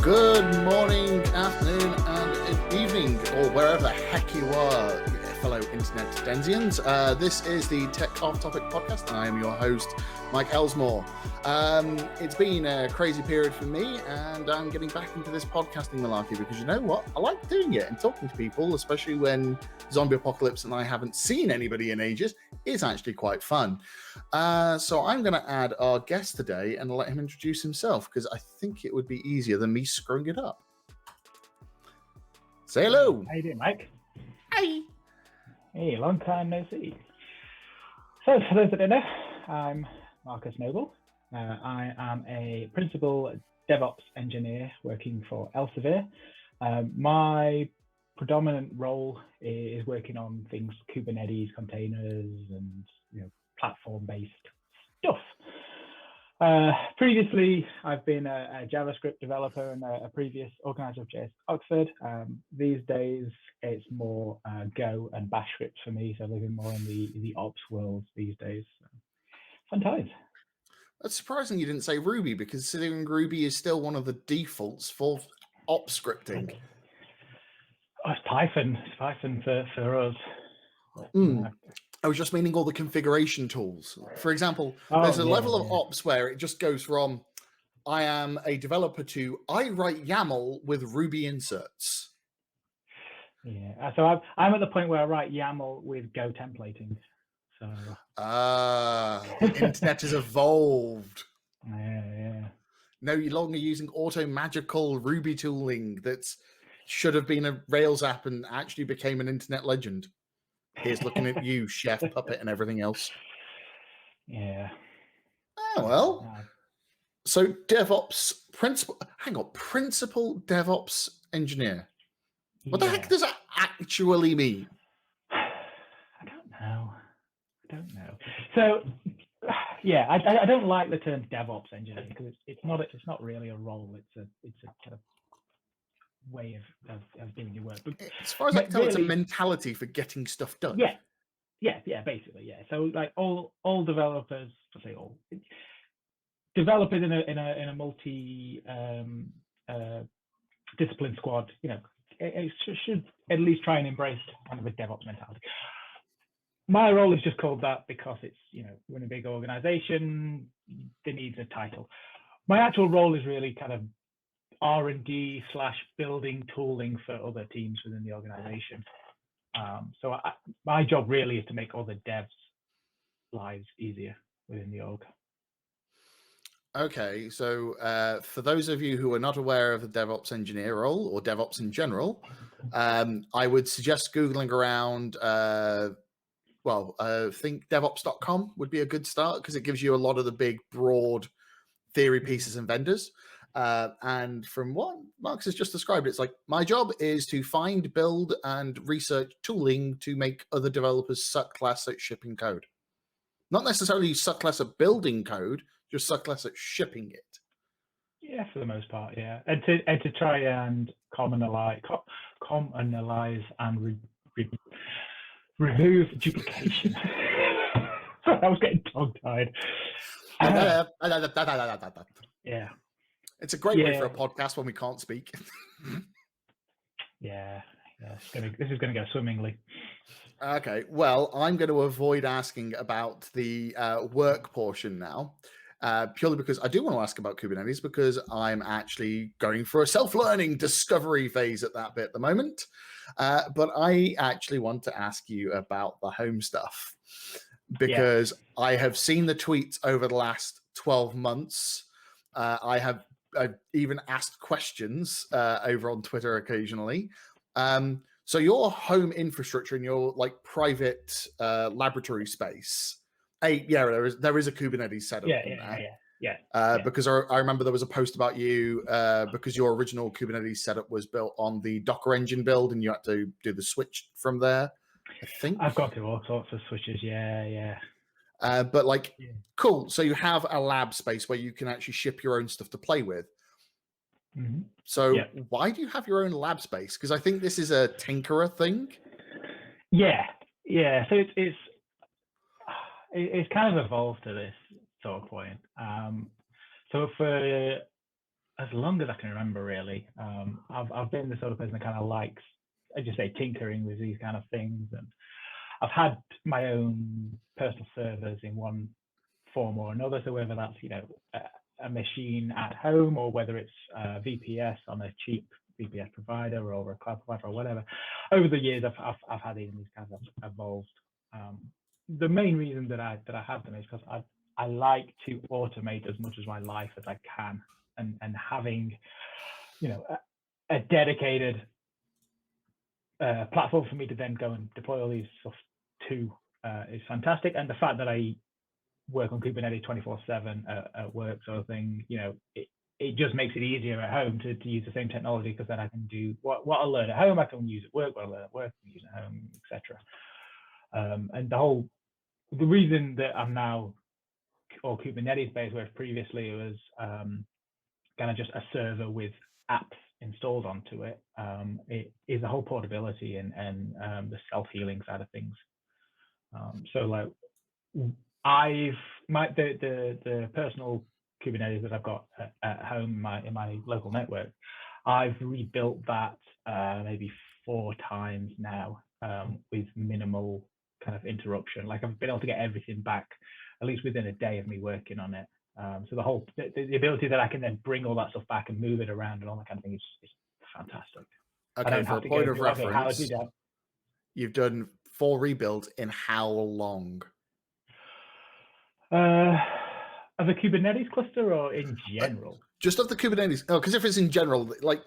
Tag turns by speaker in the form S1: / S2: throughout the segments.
S1: Good morning, afternoon, and evening, or wherever the heck you are, fellow internet densians. This is the Tech Off Topic podcast. I am your host, Mike Elsmore. It's been a crazy period for me, and I'm getting back into this podcasting malarkey because you know what? I like doing it and talking to people, especially when zombie apocalypse and I haven't seen anybody in ages. It's actually quite fun. So I'm going to add our guest today and let him introduce himself because I think it would be easier than me screwing it up. Say hello.
S2: How you doing, Mike?
S1: Hi.
S2: Hey, long time no see. So for those that don't know, I'm Marcus Noble. I am a principal DevOps engineer working for Elsevier. My predominant role is working on things Kubernetes, containers, and platform-based stuff. Previously, I've been a JavaScript developer and a previous organizer of JS Oxford. These days, it's more Go and Bash scripts for me, so living more in the ops world these days. So, fun times.
S1: That's surprising you didn't say Ruby, because considering Ruby is still one of the defaults for ops scripting.
S2: Oh, it's Python. It's Python for us.
S1: I was just meaning all the configuration tools. For example, there's a level of ops where it just goes from I am a developer to I write YAML with Ruby inserts.
S2: Yeah, so I'm at the point where I write YAML with Go templating. So
S1: the internet has evolved.
S2: Yeah.
S1: No longer using auto-magical Ruby tooling that should have been a Rails app and actually became an internet legend. Here's looking at you, Chef, Puppet, and everything else.
S2: Yeah.
S1: Oh, well. So DevOps principal DevOps engineer. What the heck does that actually mean?
S2: I don't know. So, yeah, I don't like the term DevOps engineer because it's not really a role. It's a kind of way of doing your work. But
S1: as far as I can tell, it's a mentality for getting stuff done.
S2: Yeah, basically, yeah. So like all developers, I say all developers in a multi discipline squad, it should at least try and embrace kind of a DevOps mentality. My role is just called that because it's we're in a big organization. It needs a title. My actual role is really kind of R&D / building tooling for other teams within the organization. So my job really is to make all the devs' lives easier within the org.
S1: Okay, so for those of you who are not aware of the DevOps engineer role or DevOps in general, I would suggest Googling around, think DevOps.com would be a good start because it gives you a lot of the big, broad theory pieces and vendors. And from what Marcus has just described, it's like my job is to find, build, and research tooling to make other developers suck less at shipping code. Not necessarily suck less at building code, just suck less at shipping it.
S2: Yeah, for the most part, yeah. And to try and commonalize and remove duplication. Sorry, I was getting tongue-tied. Yeah.
S1: It's a great way for a podcast when we can't speak.
S2: Yeah. This is going to go swimmingly.
S1: Okay, well, I'm going to avoid asking about the work portion now, purely because I do want to ask about Kubernetes because I'm actually going for a self-learning discovery phase at that bit at the moment. But I actually want to ask you about the home stuff because I have seen the tweets over the last 12 months. I've even asked questions over on Twitter occasionally. So your home infrastructure in your private laboratory space, there is a Kubernetes setup in there. Because I remember there was a post about you because your original Kubernetes setup was built on the Docker engine build, and you had to do the switch from there. I think
S2: I've got to all sorts of switches. Yeah.
S1: But cool. So you have a lab space where you can actually ship your own stuff to play with.
S2: Mm-hmm.
S1: So why do you have your own lab space? Because I think this is a tinkerer thing.
S2: Yeah. So it's kind of evolved to this sort of point. So for as long as I can remember, really. I've been the sort of person that kind of likes, I just say, tinkering with these kind of things, and I've had my own personal servers in one form or another. So whether that's a machine at home, or whether it's VPS on a cheap VPS provider or over a cloud provider or whatever, over the years I've had these kinds of evolved. The main reason that I have them is because I like to automate as much of my life as I can, and having a dedicated platform for me to then go and deploy all these stuff to is fantastic. And the fact that I work on Kubernetes 24/7 at work, sort of thing, it just makes it easier at home to use the same technology, because then I can do what I learn at home, I can use at work, what I learn at work, I can use at home, etc. And the reason that I'm now all Kubernetes based, whereas previously it was kind of just a server with apps installed onto it, it is the whole portability and the self-healing side of things. So like the personal Kubernetes that I've got at home in my local network, I've rebuilt that maybe 4 times now, with minimal kind of interruption. Like I've been able to get everything back at least within a day of me working on it. So the ability that I can then bring all that stuff back and move it around and all that kind of thing is fantastic.
S1: Okay, for a point of reference,
S2: how
S1: you've done 4 rebuilds in how long?
S2: Of a Kubernetes cluster or in general?
S1: Just of the Kubernetes. Oh, because if it's in general, like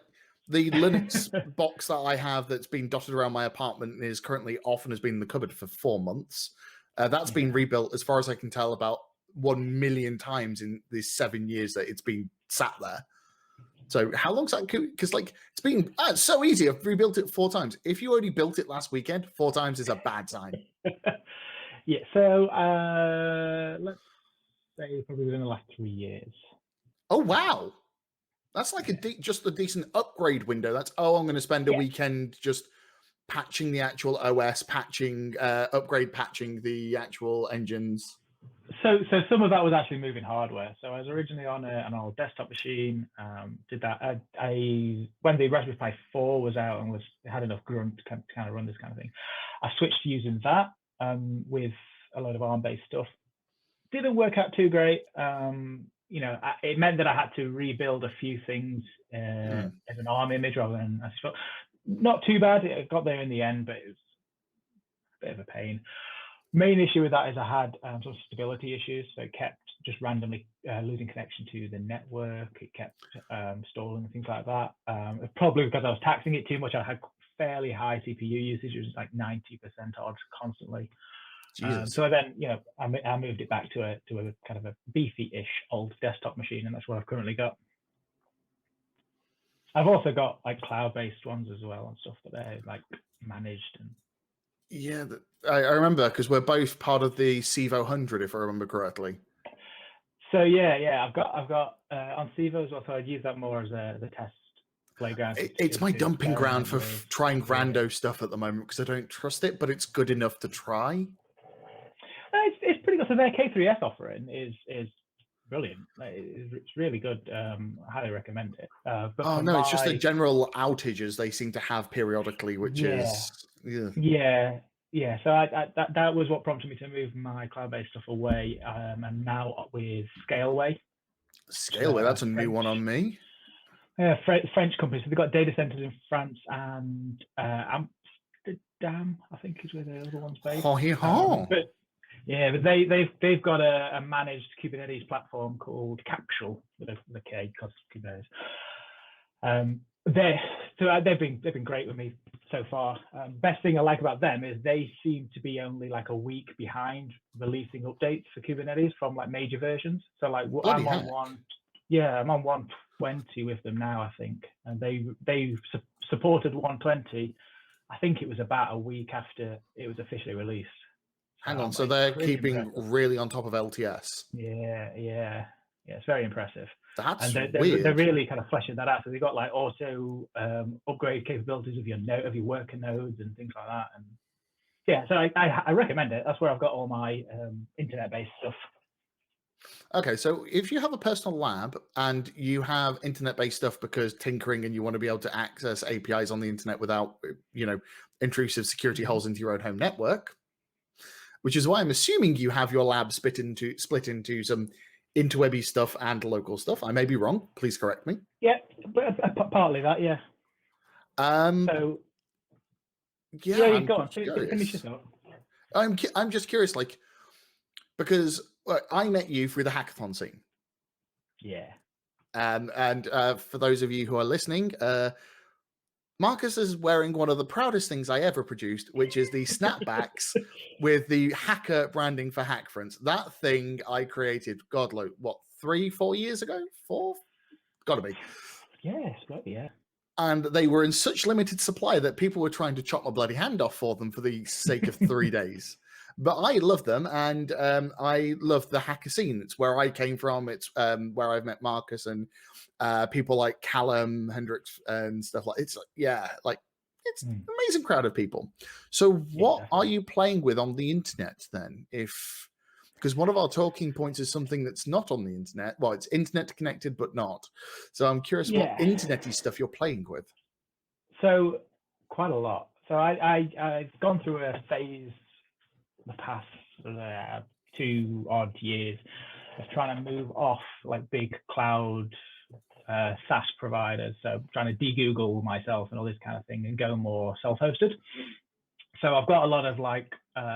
S1: the Linux box that I have that's been dotted around my apartment is currently off and has been in the cupboard for 4 months. That's been rebuilt, as far as I can tell, about 1 million times in the 7 years that it's been sat there. So how long's that? Because like it's so easy. I've rebuilt it 4 times. If you only built it last weekend, 4 times is a bad sign.
S2: Yeah. So let's say probably within the last 3 years.
S1: Oh wow, that's like just a decent upgrade window. That's I'm going to spend a weekend just patching the actual OS, upgrade patching the actual engines.
S2: So some of that was actually moving hardware. So I was originally on an old desktop machine. Did that. When the Raspberry Pi 4 was out and had enough grunt to kind of run this kind of thing, I switched to using that with a load of ARM-based stuff. Didn't work out too great. It meant that I had to rebuild a few things as an ARM image rather than a stuff. Not too bad. It got there in the end, but it was a bit of a pain. Main issue with that is I had some stability issues, so it kept just randomly losing connection to the network. It kept stalling and things like that. Probably because I was taxing it too much. I had fairly high CPU usage. It was like 90% odd constantly. So then, I moved it back to a kind of a beefy-ish old desktop machine, and that's what I've currently got. I've also got like cloud-based ones as well and stuff that they're like managed and.
S1: Yeah, I remember because we're both part of the Civo 100, if I remember correctly.
S2: So yeah, I've got on Civo as well. So I'd use that more as the test playground.
S1: It's my dumping ground for trying rando stuff at the moment because I don't trust it, but it's good enough to try.
S2: It's pretty good. So their K3S offering is brilliant. It's really good. Highly recommend it. But
S1: it's just the general outages they seem to have periodically, which is
S2: yeah. So that was what prompted me to move my cloud-based stuff away, and now with Scaleway.
S1: Scaleway, that's a new one on me.
S2: Yeah, French company. So they've got data centers in France and Amsterdam, I think, is where the other one's based. But they've got a managed Kubernetes platform called Capsule with a K, because Kubernetes. They've been great with me so far. Best thing I like about them is they seem to be only like a week behind releasing updates for Kubernetes from like major versions. So like I'm on 120 with them now, I think, and they supported 120. I think it was about a week after it was officially released.
S1: Hang on, so they're keeping really on top of LTS.
S2: Yeah, it's very impressive.
S1: That's
S2: weird. They're really kind of fleshing that out. So they've got like auto upgrade capabilities of your worker nodes and things like that. And yeah, so I recommend it. That's where I've got all my internet-based stuff.
S1: Okay, so if you have a personal lab and you have internet-based stuff because tinkering and you want to be able to access APIs on the internet without, intrusive security holes into your own home network, which is why I'm assuming you have your lab split into some interwebby stuff and local stuff. I may be wrong. Please correct me.
S2: Yeah, but partly that, yeah. So
S1: Yeah,
S2: you
S1: I'm
S2: go on.
S1: curious.
S2: Finish your thought.
S1: I'm just curious, because I met you through the hackathon scene.
S2: Yeah.
S1: And for those of you who are listening, Marcus is wearing one of the proudest things I ever produced, which is the snapbacks with the hacker branding for Hackfronts. That thing I created, God, 3-4 years ago? 4? Gotta be.
S2: Yes, yeah.
S1: And they were in such limited supply that people were trying to chop my bloody hand off for them for the sake of 3 days. But I love them, and I love the hacker scene. It's where I came from. It's where I've met Marcus and people like Callum Hendricks and stuff like. It's it's an amazing crowd of people. So what are you playing with on the internet then? Because one of our talking points is something that's not on the internet. Well, it's internet connected, but not. So I'm curious what internety stuff you're playing with.
S2: So quite a lot. So I've gone through a phase the past 2 odd years of trying to move off like big cloud SaaS providers. So trying to de-Google myself and all this kind of thing and go more self-hosted. So I've got a lot of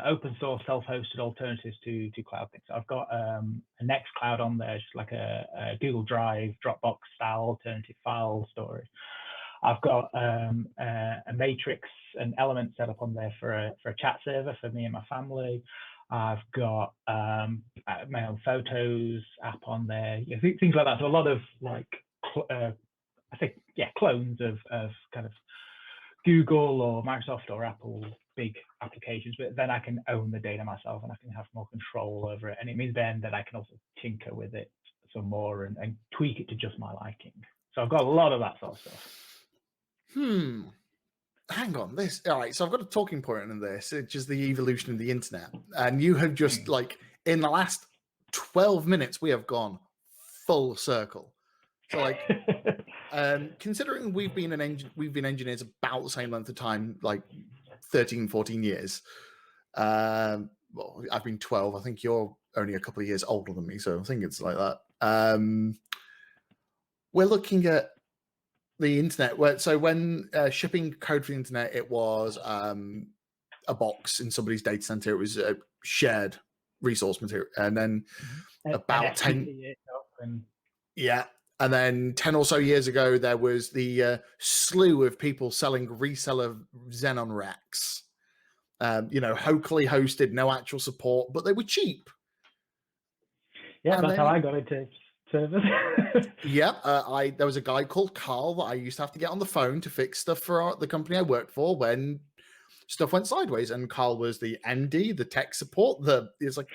S2: open source self-hosted alternatives to cloud things. So I've got a Nextcloud on there, just like a Google Drive, Dropbox style alternative file storage. I've got a Matrix and Element set up on there for a chat server for me and my family. I've got my own photos app on there, things like that. So a lot of clones of kind of Google or Microsoft or Apple big applications, but then I can own the data myself and I can have more control over it. And it means then that I can also tinker with it some more and tweak it to just my liking. So I've got a lot of that sort of stuff.
S1: Hang on, all right, so I've got a talking point in this, which is the evolution of the internet. And you have just in the last 12 minutes, we have gone full circle. So considering we've been engineers about the same length of time, 13, 14 years. Well, I've been 12. I think you're only a couple of years older than me, so I think it's like that. We're looking at the internet. When shipping code for the internet, it was a box in somebody's data center. It was a shared resource material, and then about 10. And then 10 or so years ago, there was the slew of people selling reseller Xenon racks. Locally hosted, no actual support, but they were cheap.
S2: Yeah, that's how I got into servers.
S1: Yep. There was a guy called Carl that I used to have to get on the phone to fix stuff for the company I worked for when stuff went sideways. And Carl was the MD, the tech support. It's like,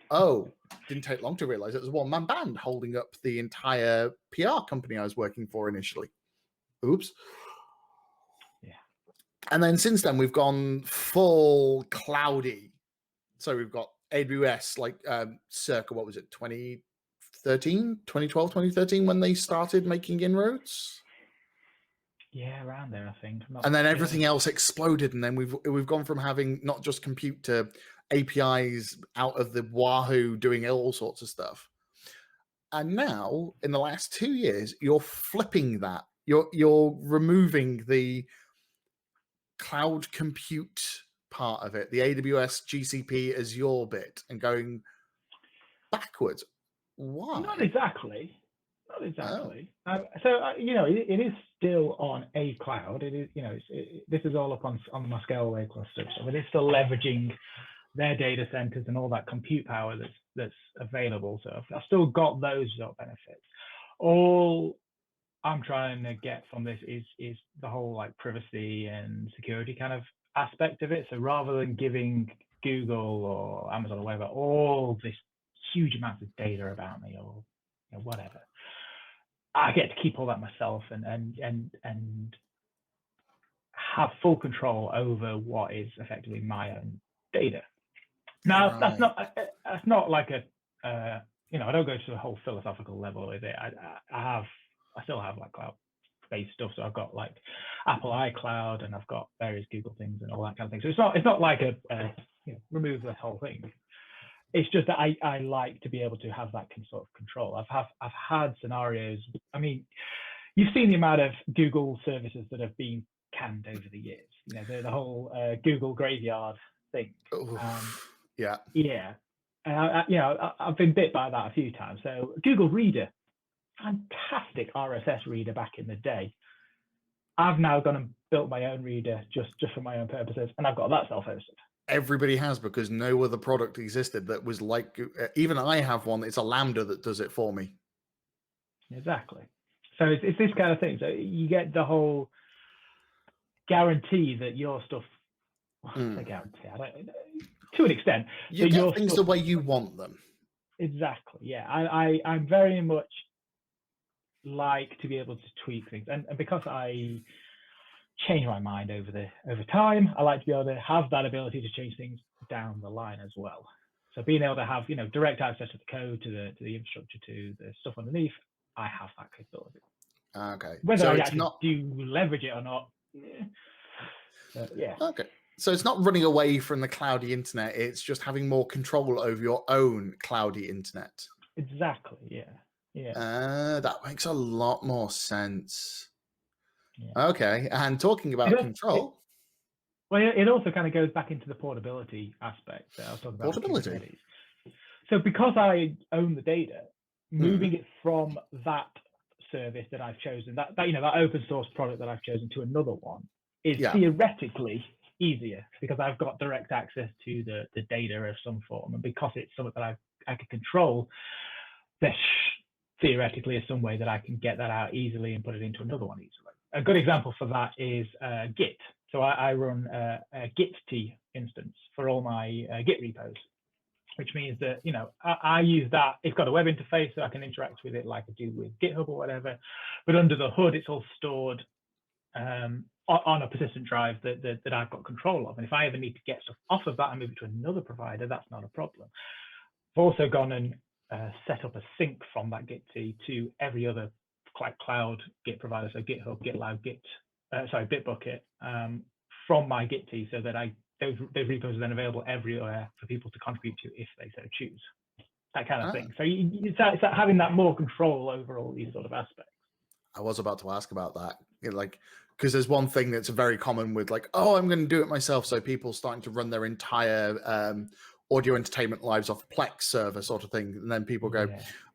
S1: oh, didn't take long to realize it was a one-man band holding up the entire PR company I was working for initially. Oops.
S2: Yeah.
S1: And then since then, we've gone full cloudy. So we've got AWS, circa, what was it, 2012, 2013, when they started making inroads?
S2: Yeah, around there, I think.
S1: And then everything else exploded. And then we've gone from having not just compute to APIs out of the wahoo doing all sorts of stuff. And now, in the last 2 years, you're flipping that. You're removing the cloud compute part of it, the AWS, GCP, Azure bit, and going backwards. Why?
S2: Not exactly. Oh. So it is still on a cloud. It is, this is all up on the Scaleway cluster, so it is still leveraging their data centers and all that compute power that's available. So I've still got those benefits. All I'm trying to get from this is the whole privacy and security kind of aspect of it. So rather than giving Google or Amazon or whatever all this huge amounts of data about me or whatever, I get to keep all that myself and have full control over what is effectively my own data. Now, that's not like a I don't go to the whole philosophical level with it. I still have like cloud-based stuff. So I've got like Apple iCloud, and I've got various Google things and all that kind of thing. So it's not like remove the whole thing. It's just that I like to be able to have that sort of control. I've had scenarios. I mean, you've seen the amount of Google services that have been canned over the years. The whole Google graveyard thing.
S1: Yeah.
S2: Yeah. I've been bit by that a few times. So Google Reader, fantastic RSS reader back in the day. I've now gone and built my own reader just for my own purposes, and I've got that self-hosted.
S1: Everybody has, because no other product existed that was like, even I have one. It's a Lambda that does it for me.
S2: Exactly. So it's this kind of thing. So you get the whole guarantee that your stuff, I guarantee, to an extent,
S1: you get things the way you want them.
S2: Exactly. Yeah. I'm very much like to be able to tweak things, and because I change my mind over time, I like to be able to have that ability to change things down the line as well. So being able to have direct access to the code, to the infrastructure, to the stuff underneath, I have that capability.
S1: Okay.
S2: Whether I actually do leverage it or not, yeah.
S1: Okay. So it's not running away from the cloudy internet. It's just having more control over your own cloudy internet.
S2: Exactly. Yeah. Yeah.
S1: That makes a lot more sense.
S2: Yeah.
S1: Okay. And talking about control.
S2: It also kind of goes back into the portability aspect that I was talking about.
S1: Portability.
S2: So because I own the data, moving it from that service that I've chosen, that open source product that I've chosen, to another one is theoretically easier, because I've got direct access to the data of some form, and because it's something that I can control, there theoretically is some way that I can get that out easily and put it into another one easily. A good example for that is Git. So I run a Git instance for all my Git repos, which means that I use that. It's got a web interface, so I can interact with it like I do with GitHub or whatever. But under the hood, it's all stored on a persistent drive that I've got control of. And if I ever need to get stuff off of that and move it to another provider, that's not a problem. I've also gone and set up a sync from that Git to every other cloud Git provider, so GitHub, GitLab, Bitbucket, from my Git, so that those repos are then available everywhere for people to contribute to if they so choose. That kind of thing. So it's having that more control over all these sort of aspects.
S1: I was about to ask about that, because there's one thing that's very common with I'm going to do it myself. So people starting to run their entire audio entertainment lives off Plex server sort of thing, and then people go,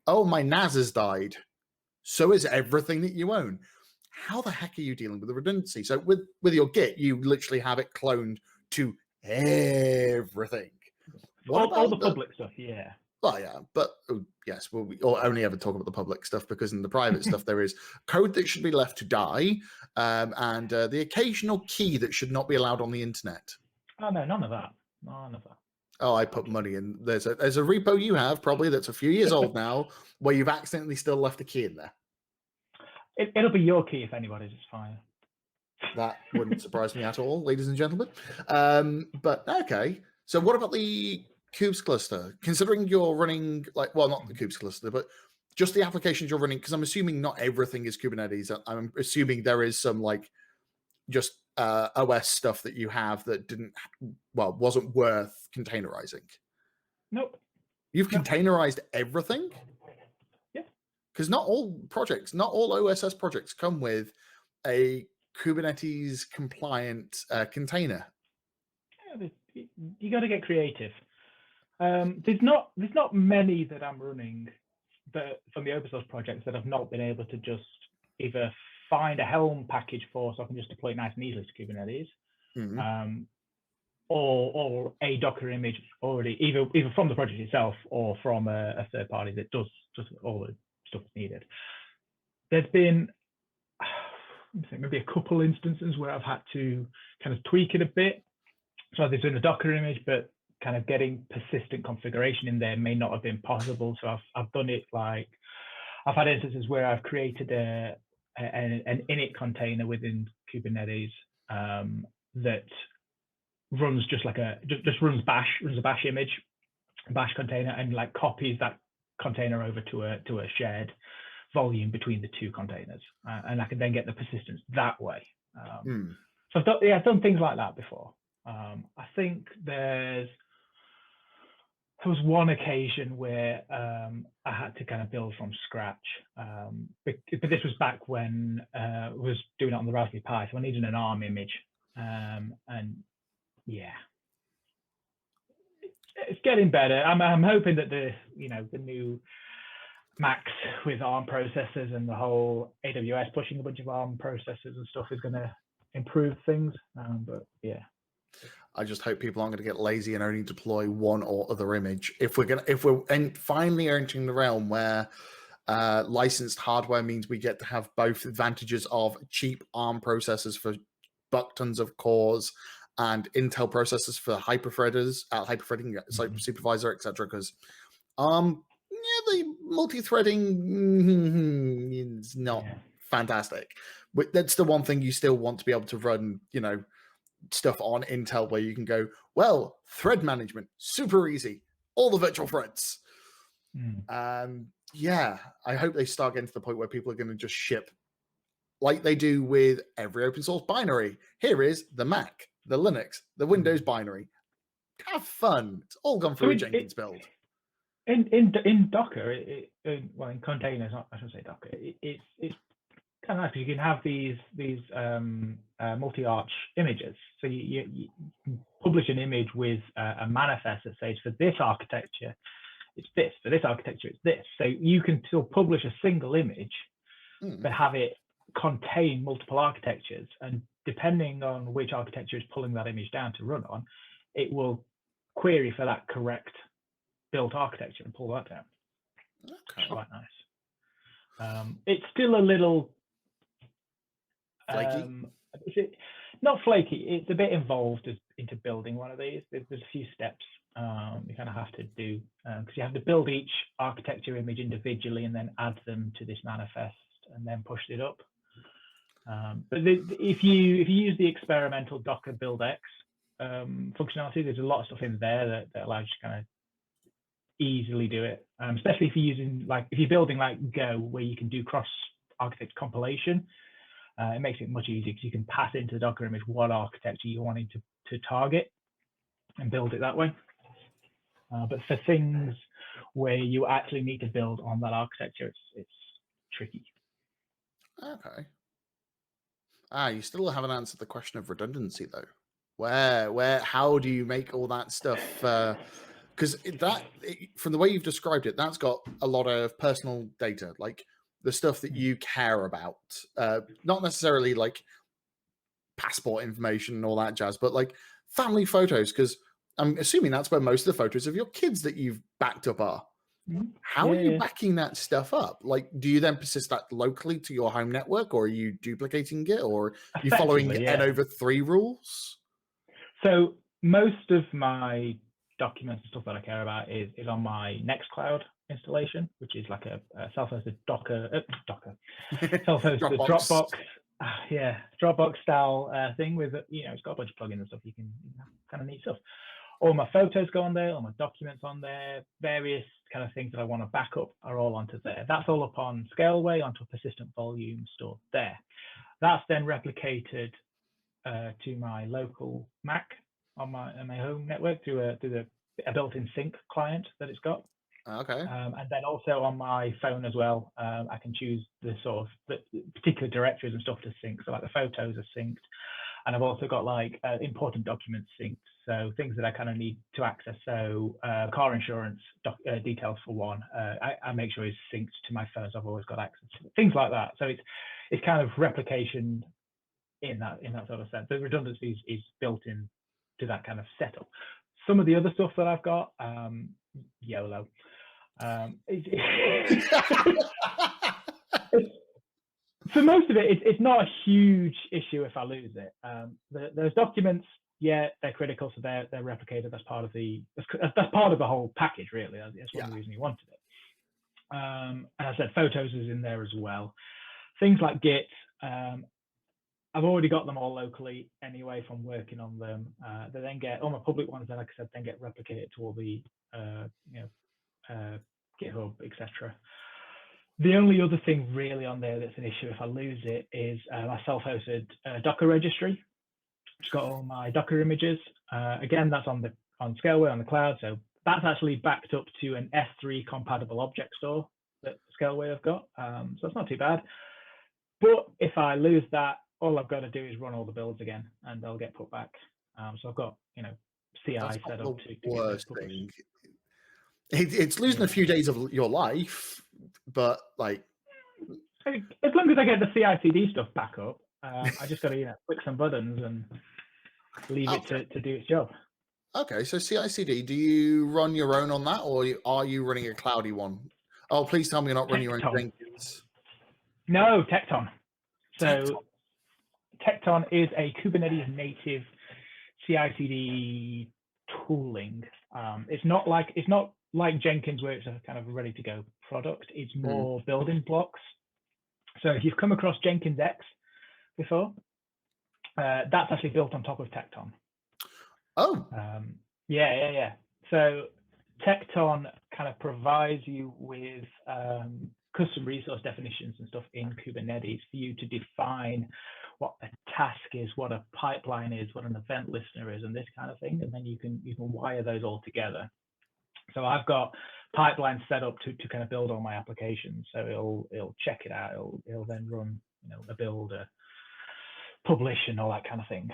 S1: "Oh, my NAS has died." So is everything that you own. How the heck are you dealing with the redundancy? So with your Git, you literally have it cloned to everything.
S2: All the public stuff, yeah.
S1: Well, yeah, but yes, we only ever talk about the public stuff, because in the private stuff there is code that should be left to die, and the occasional key that should not be allowed on the internet.
S2: Oh no, none of that. None of that.
S1: Oh, I put money in. There's a repo you have probably that's a few years old now, where you've accidentally still left a key in there.
S2: It'll be your key if anybody's fine.
S1: That wouldn't surprise me at all, ladies and gentlemen. But okay, so what about the Kubes cluster? Considering you're running not the Kubes cluster, but just the applications you're running, because I'm assuming not everything is Kubernetes. I'm assuming there is some just OS stuff that you have that wasn't worth containerizing.
S2: Nope.
S1: You've containerized everything?
S2: Yeah.
S1: Because not all OSS projects come with a Kubernetes compliant container.
S2: Yeah, you got to get creative. There's not many that I'm running from the open source projects that I've not been able to just either find a Helm package for, so I can just deploy it nice and easily to Kubernetes, or a Docker image already, either from the project itself or from a third party that does just all the stuff needed. There's been maybe a couple instances where I've had to kind of tweak it a bit. So there's been a Docker image, but kind of getting persistent configuration in there may not have been possible. So I've done it I've had instances where I've created an init container within Kubernetes that runs just runs a bash image, bash container, and copies that container over to a shared volume between the two containers, and I can then get the persistence that way. So I've done things like that before. I think there was one occasion where I had to kind of build from scratch, but this was back when I was doing it on the Raspberry Pi, so I needed an ARM image, and yeah, it's getting better. I'm hoping that the new Macs with ARM processors and the whole AWS pushing a bunch of ARM processors and stuff is going to improve things, but yeah.
S1: I just hope people aren't going to get lazy and only deploy one or other image. If we're finally entering the realm where licensed hardware means we get to have both advantages of cheap ARM processors for buck tons of cores and Intel processors for hyperthreading, supervisor, etc. Because the multi-threading is not fantastic. But that's the one thing you still want to be able to run, stuff on Intel where you can go, well, thread management, super easy, all the virtual threads. Yeah, I hope they start getting to the point where people are going to just ship like they do with every open source binary. Here is the Mac, the Linux, the Windows binary. Have fun. It's all gone through a Jenkins build.
S2: In Docker, in containers, I shouldn't say Docker. It's kind of nice because you can have these multi-arch images. So you publish an image with a manifest that says for this architecture, it's this. For this architecture, it's this. So you can still publish a single image, but have it contain multiple architectures. And depending on which architecture is pulling that image down to run on, it will query for that correct built architecture and pull that down.
S1: Okay.
S2: Quite nice. It's still a little
S1: flaky.
S2: Not flaky. It's a bit involved into building one of these. There's a few steps you kind of have to do because you have to build each architecture image individually and then add them to this manifest and then push it up. But if you use the experimental Docker BuildX functionality, there's a lot of stuff in there that allows you to kind of easily do it, especially if you're using if you're building Go, where you can do cross architect compilation. It makes it much easier because you can pass into the Docker image what architecture you're wanting to target and build it that way. But for things where you actually need to build on that architecture, it's tricky.
S1: Okay. You still haven't answered the question of redundancy though. How do you make all that stuff? Because from the way you've described it, that's got a lot of personal data, like the stuff that you care about, not necessarily like passport information and all that jazz, but like family photos. Because I'm assuming that's where most of the photos of your kids that you've backed up are. How are you backing that stuff up? Like, do you then persist that locally to your home network, or are you duplicating it, or are you following N over 3 rules?
S2: So most of my documents and stuff that I care about is on my Nextcloud installation, which is like a self-hosted self-hosted Dropbox. Dropbox style thing with it's got a bunch of plugins and stuff. You can kind of neat stuff. All my photos go on there, all my documents on there, various kind of things that I want to back up are all onto there. That's all up on Scaleway onto a persistent volume stored there. That's then replicated to my local Mac on my home network through a built-in sync client that it's got.
S1: Okay.
S2: And then also on my phone as well, I can choose the sort of the particular directories and stuff to sync. So like the photos are synced, and I've also got important documents synced. So things that I kind of need to access. So car insurance details for one, I make sure it's synced to my phone. So I've always got access to things like that. So it's kind of replication in that sort of sense. The redundancy is built in to that kind of setup. Some of the other stuff that I've got, YOLO. For most of it, it's not a huge issue if I lose it. Those documents, they're critical, so they're replicated. That's part of the whole package, really. That's one of the reasons you wanted it. And I said photos is in there as well. Things like Git, I've already got them all locally anyway from working on them. They then get all my public ones. Then, like I said, then get replicated to all the GitHub, etc. The only other thing really on there that's an issue if I lose it is my self-hosted Docker registry. It's got all my Docker images. Again, that's on Scaleway on the cloud, so that's actually backed up to an S3 compatible object store that Scaleway have got. So it's not too bad. But if I lose that, all I've got to do is run all the builds again, and they'll get put back. So I've got CI
S1: That's
S2: set
S1: not
S2: up
S1: the
S2: to
S1: worst
S2: get those
S1: thing. It's losing a few days of your life, but like,
S2: as long as I get the CI/CD stuff back up, I just got to click some buttons and leave it to do its job.
S1: Okay, so CI/CD, do you run your own on that, or are you running a cloudy one? Oh, please tell me you're not running your own Jenkins.
S2: No, Tekton. So Tekton is a Kubernetes native CI/CD tooling. It's not like Jenkins, where it's a kind of ready to go product. It's more building blocks. So if you've come across Jenkins X before, that's actually built on top of Tekton.
S1: Oh.
S2: Yeah. So Tekton kind of provides you with custom resource definitions and stuff in Kubernetes for you to define what a task is, what a pipeline is, what an event listener is, and this kind of thing. And then you can wire those all together. So I've got pipelines set up to kind of build all my applications. So it'll check it out. It'll then run a build, a publish, and all that kind of thing.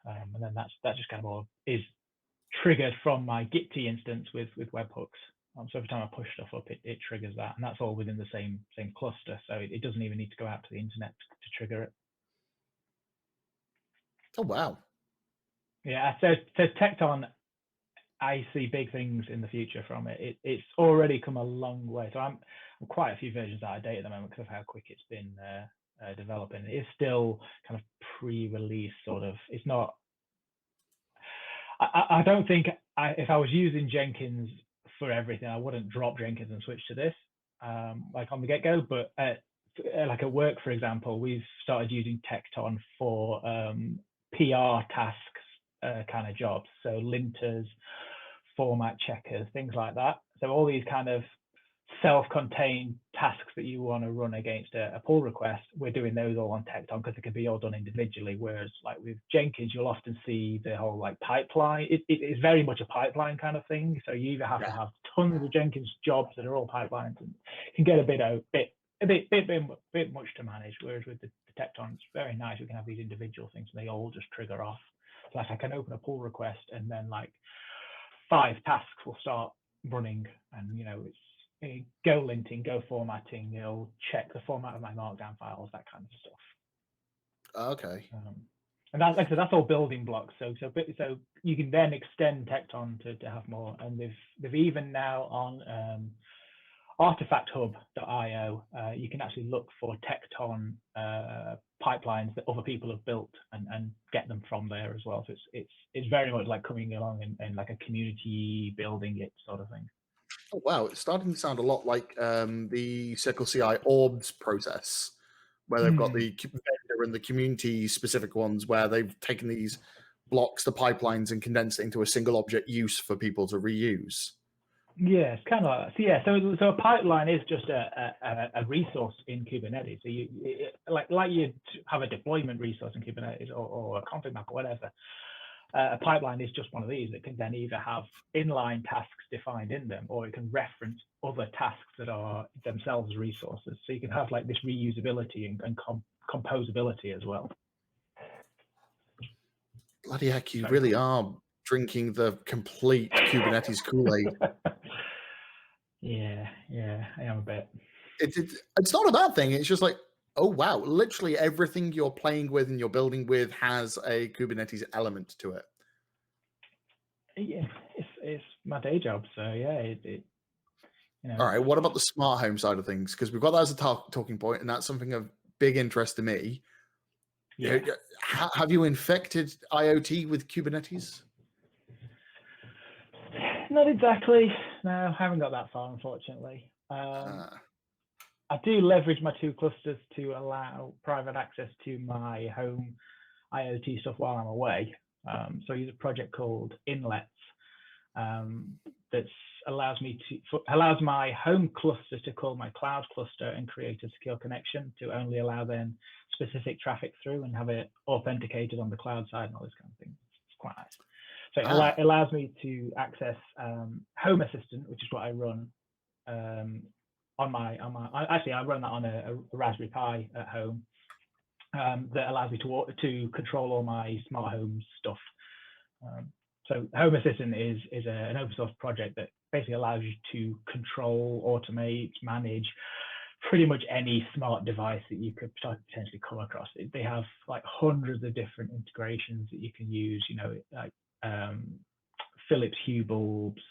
S2: And then that just kind of all is triggered from my Git instance with webhooks. So every time I push stuff up, it triggers that, and that's all within the same cluster. So it doesn't even need to go out to the internet to trigger it.
S1: Oh wow.
S2: Yeah. So Tekton, I see big things in the future from it. It's already come a long way. So I'm quite a few versions out of date at the moment because of how quick it's been developing. It is still kind of pre-release sort of. It's not. I don't think if I was using Jenkins for everything, I wouldn't drop Jenkins and switch to this like on the get-go. But like at work, for example, we've started using Tekton for PR tasks kind of jobs. So linters, format checkers, things like that. So all these kind of self-contained tasks that you want to run against a pull request, we're doing those all on Tekton because it can be all done individually. Whereas like with Jenkins, you'll often see the whole like pipeline. It is very much a pipeline kind of thing. So you either have to have tons of Jenkins jobs that are all pipelines, and it can get a bit much to manage. Whereas with the Tekton, it's very nice. We can have these individual things, and they all just trigger off. So like I can open a pull request, and then like 5 tasks will start running, and it's go linting, go formatting. It'll check the format of my markdown files, that kind of stuff.
S1: Okay.
S2: And that's like I said, that's all building blocks. So you can then extend Tekton to have more. And they've even now on artifacthub.io, you can actually look for Tekton pipelines that other people have built and get them from there as well. So it's very much like coming along and like a community building it sort of thing.
S1: Oh wow, it's starting to sound a lot like the Circle CI orbs process, where they've got the vendor and the community specific ones where they've taken these blocks, the pipelines, and condensed it into a single object use for people to reuse.
S2: Yeah, it's kind of like that. So yeah, so a pipeline is just a resource in Kubernetes. So like you'd have a deployment resource in Kubernetes or a config map or whatever. A pipeline is just one of these that can then either have inline tasks defined in them, or it can reference other tasks that are themselves resources. So you can have like this reusability and composability as well.
S1: Bloody heck, you really are drinking the complete Kubernetes Kool-Aid.
S2: Yeah, I am a bit.
S1: It's not a bad thing. It's just like, oh wow, literally everything you're playing with and you're building with has a Kubernetes element to it.
S2: Yeah, it's my day job, so yeah,
S1: All right, what about the smart home side of things? Because we've got that as a talking point, and that's something of big interest to me.
S2: Yeah.
S1: Have you infected IoT with Kubernetes?
S2: Not exactly. No, I haven't got that far, unfortunately. I do leverage my 2 clusters to allow private access to my home IoT stuff while I'm away. So I use a project called Inlets, that allows my home cluster to call my cloud cluster and create a secure connection to only allow then specific traffic through and have it authenticated on the cloud side and all this kind of thing. It's quite nice. So it allows me to access Home Assistant, which is what I run on my. Actually, I run that on a Raspberry Pi at home. That allows me to control all my smart home stuff. So Home Assistant is an open source project that basically allows you to control, automate, manage pretty much any smart device that you could potentially come across. They have like hundreds of different integrations that you can use, like Philips Hue bulbs,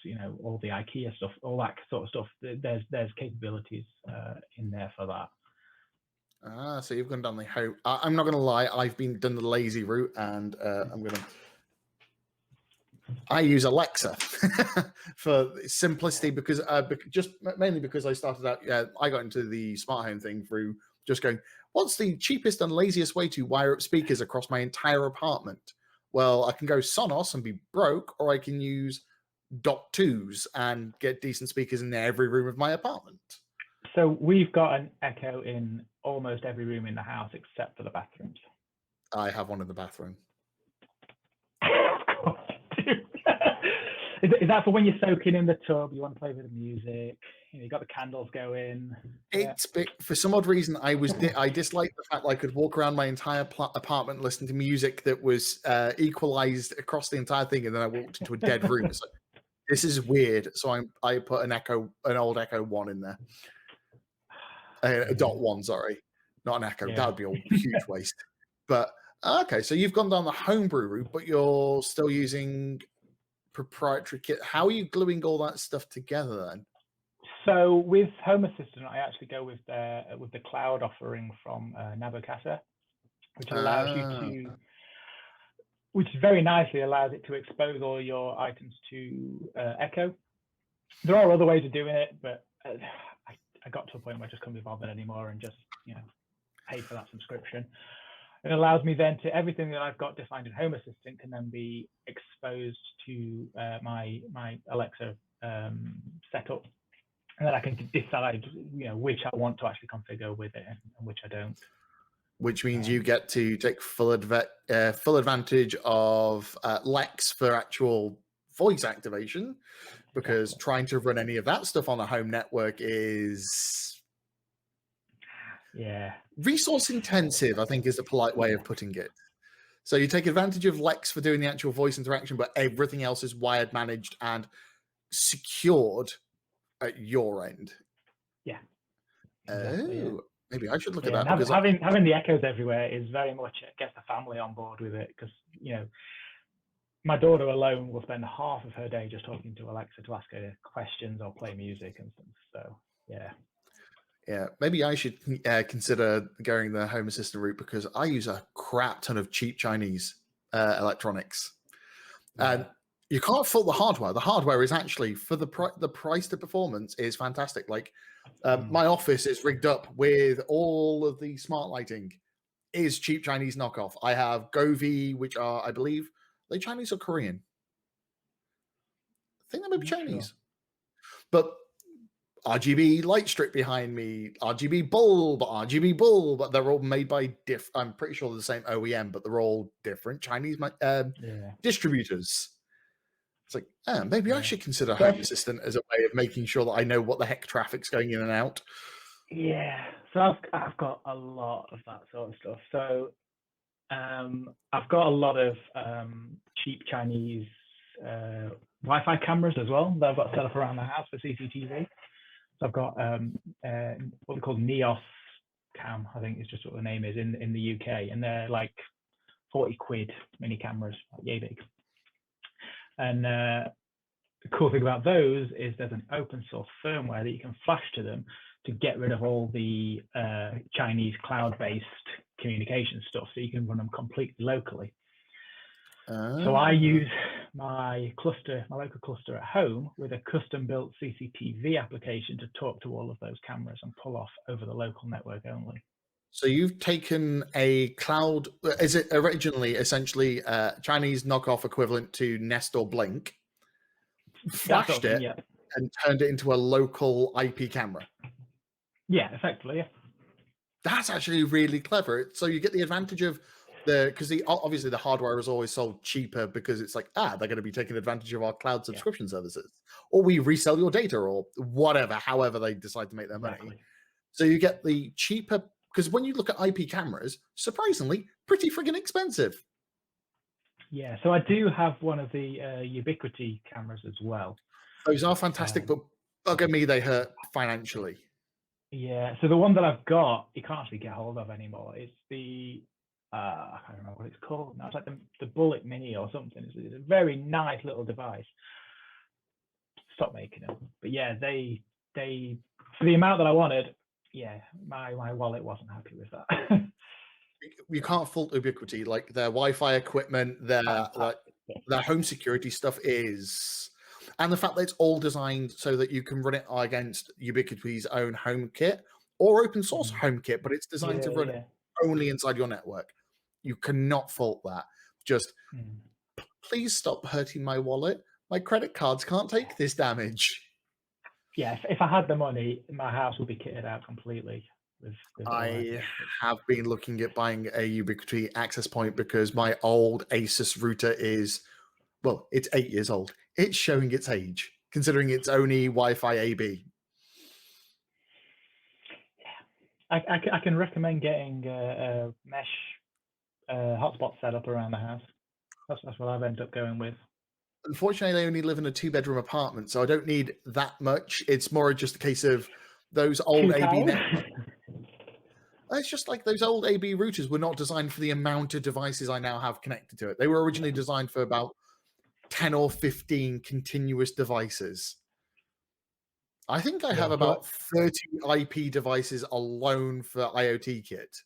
S2: all the IKEA stuff, all that sort of stuff. There's capabilities in there for that.
S1: So you've gone down the home. I'm not going to lie, I've done the lazy route, and I use Alexa for simplicity because mainly because I started out. I got into the smart home thing through just going, what's the cheapest and laziest way to wire up speakers across my entire apartment? Well, I can go Sonos and be broke, or I can use .2s and get decent speakers in every room of my apartment.
S2: So we've got an Echo in almost every room in the house except for the bathrooms.
S1: I have one in the bathroom.
S2: Is that for when you're soaking in the tub, you want to play with the music, you got the candles going?
S1: It's for some odd reason I disliked the fact that I could walk around my entire apartment listening to music that was equalized across the entire thing, and then I walked into a dead room. It's like, this is weird. So I put an old Echo 1 in there. A .1, sorry, not an Echo. That would be a huge waste. But okay, so you've gone down the homebrew route, but you're still using proprietary kit. How are you gluing all that stuff together then?
S2: So with Home Assistant, I actually go with the cloud offering from Navocasa, which allows you to, which very nicely allows it to expose all your items to Echo. There are other ways of doing it, but I got to a point where I just couldn't be bothered anymore and just pay for that subscription. It allows me then to everything that I've got defined in Home Assistant can then be exposed to my Alexa setup, and then I can decide which I want to actually configure with it and which I don't.
S1: Which means you get to take full advantage of Lex for actual voice activation, because trying to run any of that stuff on a home network is resource intensive, I think is a polite way of putting it. So you take advantage of Lex for doing the actual voice interaction, but everything else is wired, managed, and secured at your end.
S2: Yeah. Exactly,
S1: maybe I should look at that.
S2: Because having the Echoes everywhere is very much gets the family on board with it, because my daughter alone will spend half of her day just talking to Alexa to ask her questions or play music and stuff. So
S1: yeah, maybe I should consider going the Home Assistant route, because I use a crap ton of cheap Chinese electronics. And you can't fault the hardware. The hardware is actually, for the price to performance, is fantastic. Like my office is rigged up with all of the smart lighting is cheap Chinese knockoff. I have Govee, which are, I believe, are they Chinese or Korean? I think they may be Chinese. Sure. But RGB light strip behind me, RGB bulb, but they're all made by I'm pretty sure they're the same OEM, but they're all different Chinese distributors. It's like, maybe I should consider Home Assistant as a way of making sure that I know what the heck traffic's going in and out.
S2: Yeah, so I've got a lot of that sort of stuff. So I've got a lot of cheap Chinese Wi-Fi cameras as well that I've got set up around the house for CCTV. So I've got what they call Neos Cam, I think is just what the name is in the UK, and they're like 40 quid mini cameras, yay big. And the cool thing about those is there's an open source firmware that you can flash to them to get rid of all the Chinese cloud-based communication stuff, so you can run them completely locally. So I use my local cluster at home with a custom-built CCTV application to talk to all of those cameras and pull off over the local network only.
S1: So you've taken a cloud, is it originally essentially Chinese knockoff equivalent to Nest or Blink? flashed it,
S2: yeah.
S1: and turned it into a local IP camera.
S2: Yeah, effectively, yeah.
S1: That's actually really clever. So you get the advantage of because obviously the hardware is always sold cheaper because it's like, they're going to be taking advantage of our cloud subscription services, or we resell your data, or whatever, however they decide to make their money.
S2: Exactly.
S1: So you get the cheaper, because when you look at IP cameras, surprisingly, pretty friggin' expensive.
S2: Yeah, so I do have one of the Ubiquiti cameras as well.
S1: Those are fantastic, but bugger me, they hurt financially.
S2: Yeah, so the one that I've got, you can't actually get hold of anymore. It's the, I can't remember what it's called now. It's like the Bullet Mini or something. It's a very nice little device. Stop making them. But yeah, they for the amount that I wanted, yeah, my wallet wasn't happy with that.
S1: You can't fault Ubiquiti. Like their Wi-Fi equipment, their home security stuff is, and the fact that it's all designed so that you can run it against Ubiquiti's own HomeKit or open source HomeKit, but it's designed to run only inside your network. You cannot fault that. Just please stop hurting my wallet. My credit cards can't take this damage.
S2: Yeah, if I had the money, my house would be kitted out completely.
S1: I have been looking at buying a Ubiquiti access point because my old Asus router is, well, it's 8 years old. It's showing its age, considering it's only Wi-Fi AB.
S2: I can recommend getting a mesh hotspot set up around the house. That's what I've ended up going with.
S1: Unfortunately, I only live in a 2-bedroom apartment, so I don't need that much. It's more just a case of those old AB networks. It's just like those old AB routers were not designed for the amount of devices I now have connected to it. They were originally designed for about 10 or 15 continuous devices. I think I have about 30 IP devices alone for IoTKit.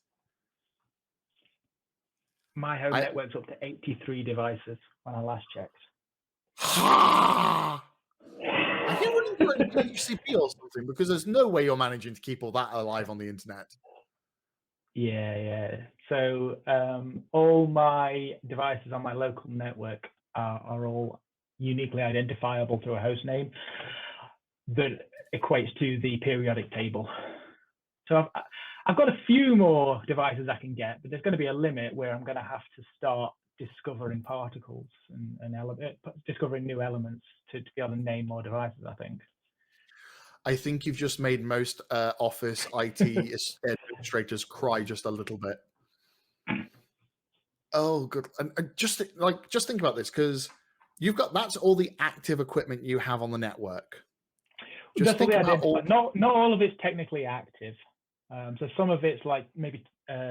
S2: My home network's up to 83 devices when I last checked.
S1: Are you running DHCP or something? Because there's no way you're managing to keep all that alive on the internet.
S2: Yeah. So all my devices on my local network are all uniquely identifiable through a host name that equates to the periodic table. So I've got a few more devices I can get, but there's going to be a limit where I'm going to have to start discovering particles and discovering new elements to be able to name more devices, I think.
S1: I think you've just made most Office IT administrators cry just a little bit. Oh, good. And just think about this, because that's all the active equipment you have on the network.
S2: Just think about not all of it's technically active. So some of it's like maybe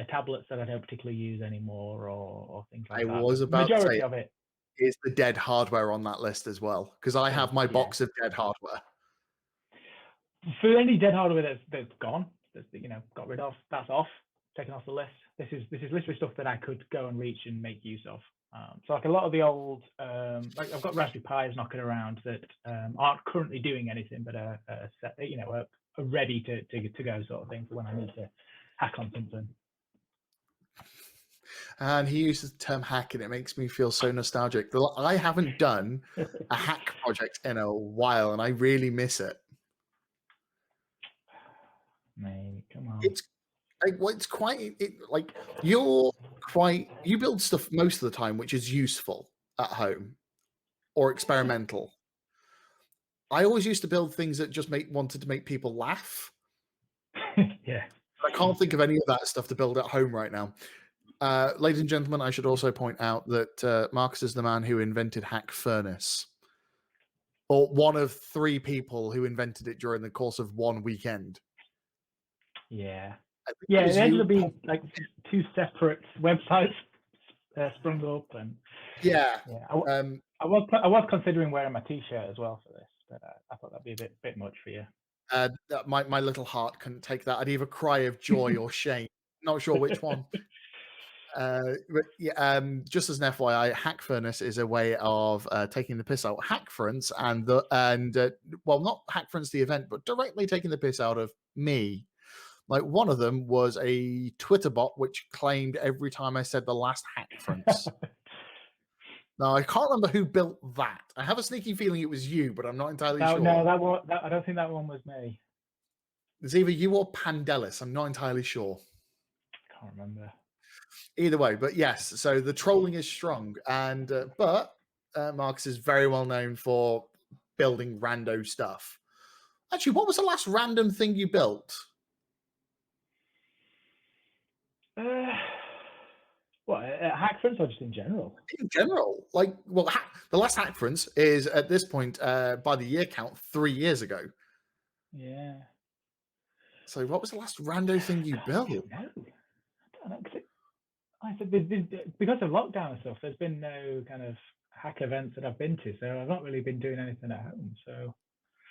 S2: tablets that I don't particularly use anymore, or things like that.
S1: I was about to say, of it is the dead hardware on that list as well, because I have my box of dead hardware.
S2: For any dead hardware that's gone, that's got rid of, that's off, taken off the list. This is literally stuff that I could go and reach and make use of. So like a lot of the old, like I've got Raspberry Pis knocking around that aren't currently doing anything, but are ready to go sort of thing for when I need to hack on something.
S1: And he uses the term hack, and it makes me feel so nostalgic. I haven't done a hack project in a while, and I really miss it.
S2: Mate, come on.
S1: You build stuff most of the time which is useful at home or experimental. I always used to build things that just wanted to make people laugh.
S2: Yeah.
S1: I can't think of any of that stuff to build at home right now. Ladies and gentlemen, I should also point out that Marcus is the man who invented Hack Furnace, or one of 3 people who invented it during the course of one weekend.
S2: Yeah. It ended up being like 2 separate websites sprung up, and I was considering wearing my T-shirt as well for this, but I thought that'd be a bit much for you.
S1: My little heart couldn't take that. I'd either cry of joy or shame. Not sure which one. Just as an FYI, Hack Furnace is a way of taking the piss out Hackference well, not Hackference the event, but directly taking the piss out of me. Like, one of them was a Twitter bot which claimed every time I said the last Hackference. Now I can't remember who built that. I have a sneaky feeling it was you, but I'm not entirely
S2: No,
S1: sure.
S2: no, I don't think that one was me.
S1: It's either you or Pandelis. I'm not entirely sure.
S2: Can't remember.
S1: Either way, but yes. So the trolling is strong, and but Marcus is very well known for building rando stuff. Actually, what was the last random thing you built?
S2: What, Hackfronts or just in general?
S1: In general, like, well, the last Hackfronts is at this point, by the year count, 3 years ago.
S2: Yeah.
S1: So, what was the last rando thing you built?
S2: No, I don't know. I said because of lockdown and stuff, there's been no kind of hack events that I've been to, so I've not really been doing anything at home. So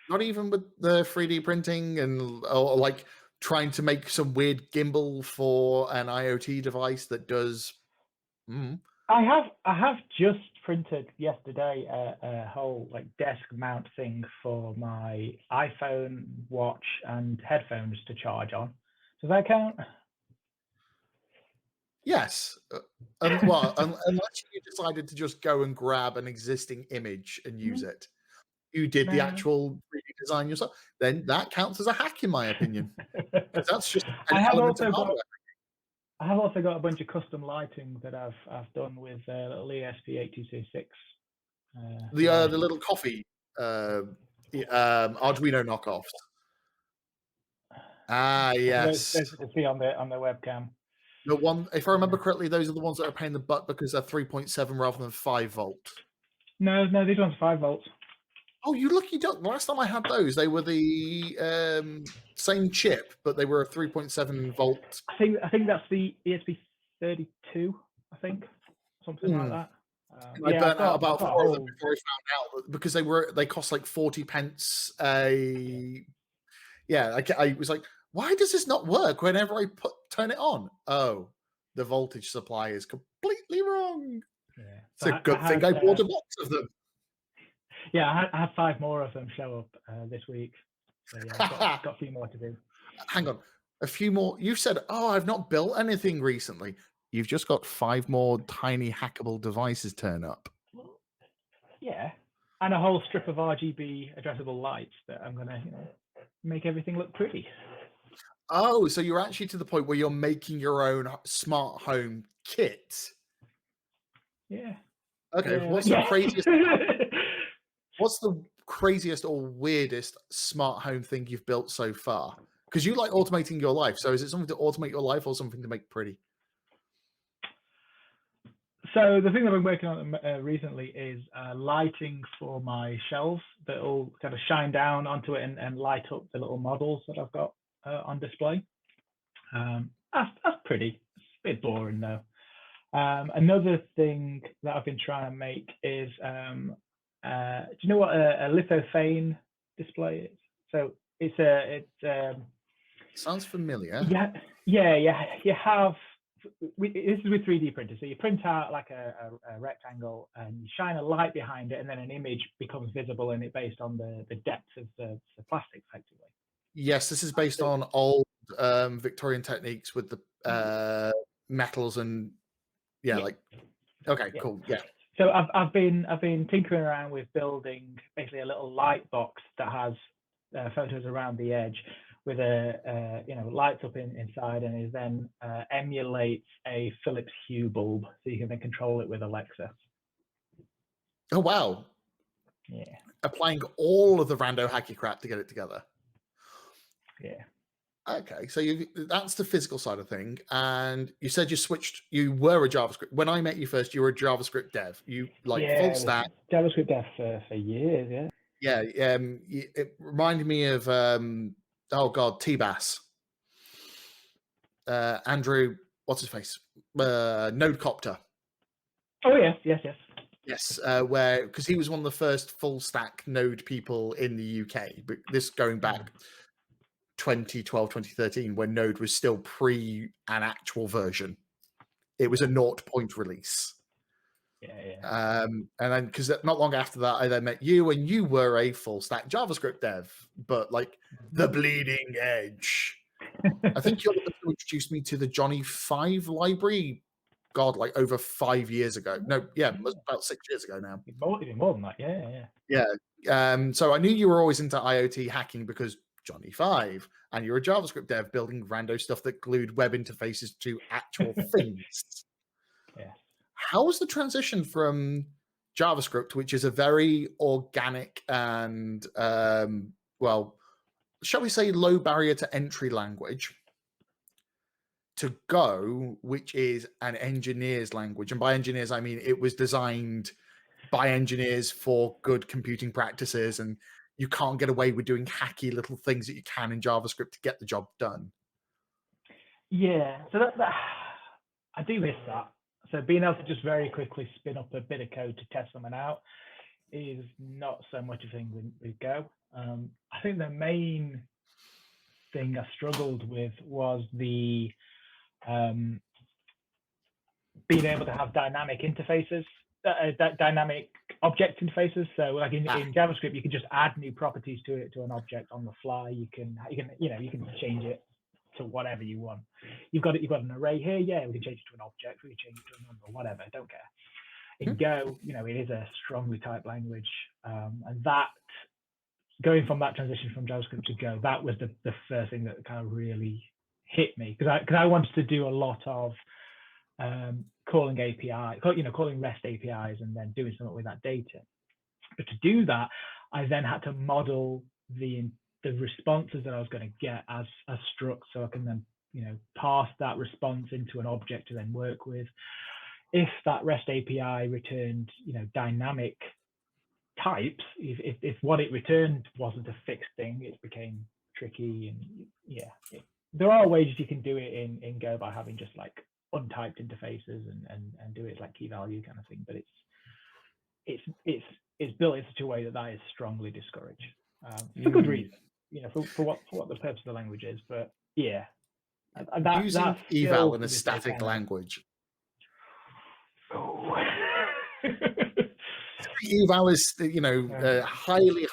S1: Not even with the 3D printing or like trying to make some weird gimbal for an IoT device that does.
S2: I have just printed yesterday a whole like desk mount thing for my iPhone, watch, and headphones to charge on. Does that count?
S1: Yes. Well, unless you decided to just go and grab an existing image and use it. You did the
S2: No.
S1: actual 3D design yourself, then that counts as a hack, in my opinion. That's just an
S2: I have
S1: element of
S2: also
S1: hardware.
S2: I have also got a bunch of custom lighting that I've done with little ESP8266.
S1: The little coffee Arduino knockoffs. Ah, yes.
S2: Those you can see on the webcam.
S1: The one, if I remember correctly, those are the ones that are a pain in the butt because they're 3.7 rather than 5 volt.
S2: No, these ones are 5 volts.
S1: Oh, you lucky duck! Last time I had those, they were the same chip, but they were a 3.7 volt.
S2: I think that's the ESP32. I think something like that.
S1: I burnt out about 4 of them before I found out because they cost like 40 pence a. Yeah, I was like, why does this not work whenever I turn it on? Oh, the voltage supply is completely wrong.
S2: Yeah.
S1: It's a good thing I bought a box of them.
S2: Yeah, I had 5 more of them show up this week. So yeah, I've got a few more to do.
S1: Hang on, a few more. You said, "Oh, I've not built anything recently." You've just got 5 more tiny hackable devices turn up.
S2: Yeah, and a whole strip of RGB addressable lights that I'm gonna, make everything look pretty.
S1: Oh, so you're actually to the point where you're making your own smart home kit.
S2: Yeah.
S1: Okay.
S2: Yeah.
S1: What's the craziest? What's the craziest or weirdest smart home thing you've built so far? Because you like automating your life. So is it something to automate your life or something to make pretty?
S2: So the thing that I've been working on recently is lighting for my shelves that will kind of shine down onto it and light up the little models that I've got on display. That's pretty. It's a bit boring though. Another thing that I've been trying to make is, do you know what a lithophane display is? So it's
S1: sounds familiar.
S2: Yeah. You have. This is with 3D printers. So you print out like a rectangle and you shine a light behind it, and then an image becomes visible in it based on the depth of the plastic, effectively.
S1: Yes, this is based on old Victorian techniques with the metals and like. Okay, cool. Yeah.
S2: So I've been tinkering around with building basically a little light box that has photos around the edge with a lights up inside, and is then emulates a Philips Hue bulb, so you can then control it with Alexa.
S1: Oh wow!
S2: Yeah,
S1: applying all of the rando hacky crap to get it together.
S2: Yeah.
S1: Okay, so that's the physical side of thing, and you said you were a JavaScript. When I met you first, you were a JavaScript dev. You full stack
S2: JavaScript dev for years.
S1: Yeah, it reminded me of T-Bass. Andrew, what's his face? Nodecopter.
S2: Oh yes.
S1: Yes, because he was one of the first full stack Node people in the UK. But this going back 2012, 2013, when Node was still pre an actual version. It was a 0-point release.
S2: Yeah.
S1: And then because not long after that, I then met you, and you were a full stack JavaScript dev, but like the bleeding edge. I think you're the person who introduced me to the Johnny 5 library God, like over 5 years ago. No, yeah, about 6 years ago now.
S2: Even more than that, yeah.
S1: So I knew you were always into IoT hacking because Johnny 5, and you're a JavaScript dev building rando stuff that glued web interfaces to actual things.
S2: Yeah.
S1: How was the transition from JavaScript, which is a very organic and, well, shall we say low barrier to entry language, to Go, which is an engineer's language? And by engineers, I mean it was designed by engineers for good computing practices, and you can't get away with doing hacky little things that you can in JavaScript to get the job done.
S2: Yeah, so that I do miss that. So being able to just very quickly spin up a bit of code to test something out is not so much a thing with Go. I think the main thing I struggled with was the being able to have dynamic interfaces, dynamic object interfaces. So like in JavaScript, you can just add new properties to it, to an object on the fly. You can change it to whatever you want. You've got an array here. Yeah, we can change it to an object. We can change it to a number, whatever. Don't care. In Go, it is a strongly typed language, and that going from that transition from JavaScript to Go, that was the first thing that kind of really hit me, because I wanted to do a lot of calling API, calling REST APIs, and then doing something with that data. But to do that, I then had to model the responses that I was going to get as structs, so I can then pass that response into an object to then work with. If that REST API returned dynamic types, if what it returned wasn't a fixed thing, it became tricky. And there are ways you can do it in Go by having just like untyped interfaces and do it like key value kind of thing, but it's built in such a way that is strongly discouraged, for good reason, for what the purpose of the language is. But yeah,
S1: using eval in a static language.
S2: Oh.
S1: Eval is highly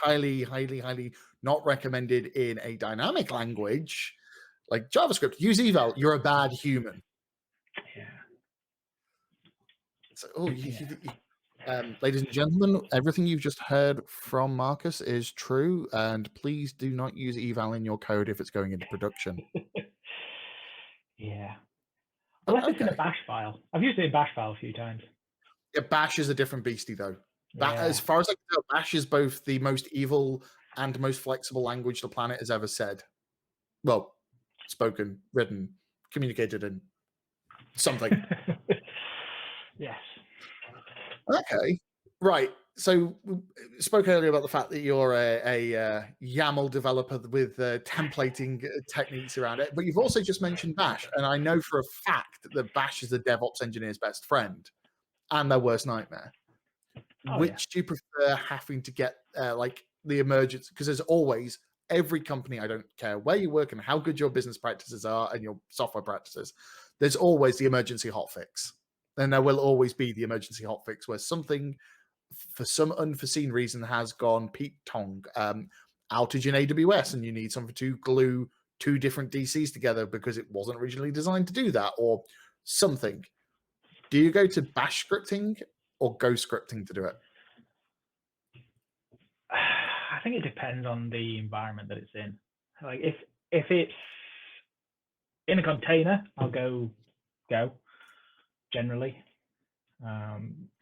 S1: not recommended in a dynamic language like JavaScript. Use eval, you're a bad human. So, ladies and gentlemen, everything you've just heard from Marcus is true, and please do not use eval in your code if it's going into production.
S2: Yeah. Unless it's in a bash file. I've used it in bash file a few times.
S1: Yeah, bash is a different beastie, though. As far as I can tell, bash is both the most evil and most flexible language the planet has ever said. Well, spoken, written, communicated in something.
S2: Yes.
S1: Okay. Right. So we spoke earlier about the fact that you're a YAML developer with templating techniques around it, but you've also just mentioned bash, and I know for a fact that bash is the DevOps engineer's best friend and their worst nightmare. Which do you prefer, having to get like the emergency? Because there's always, every company, I don't care where you work and how good your business practices are and your software practices, there's always the emergency hotfix. And there will always be the emergency hotfix where something, for some unforeseen reason, has gone Pete Tong, outage in AWS, and you need something to glue two different DCs together because it wasn't originally designed to do that, or something. Do you go to bash scripting or Go scripting to do it?
S2: I think it depends on the environment that it's in. Like if it's in a container, I'll go generally,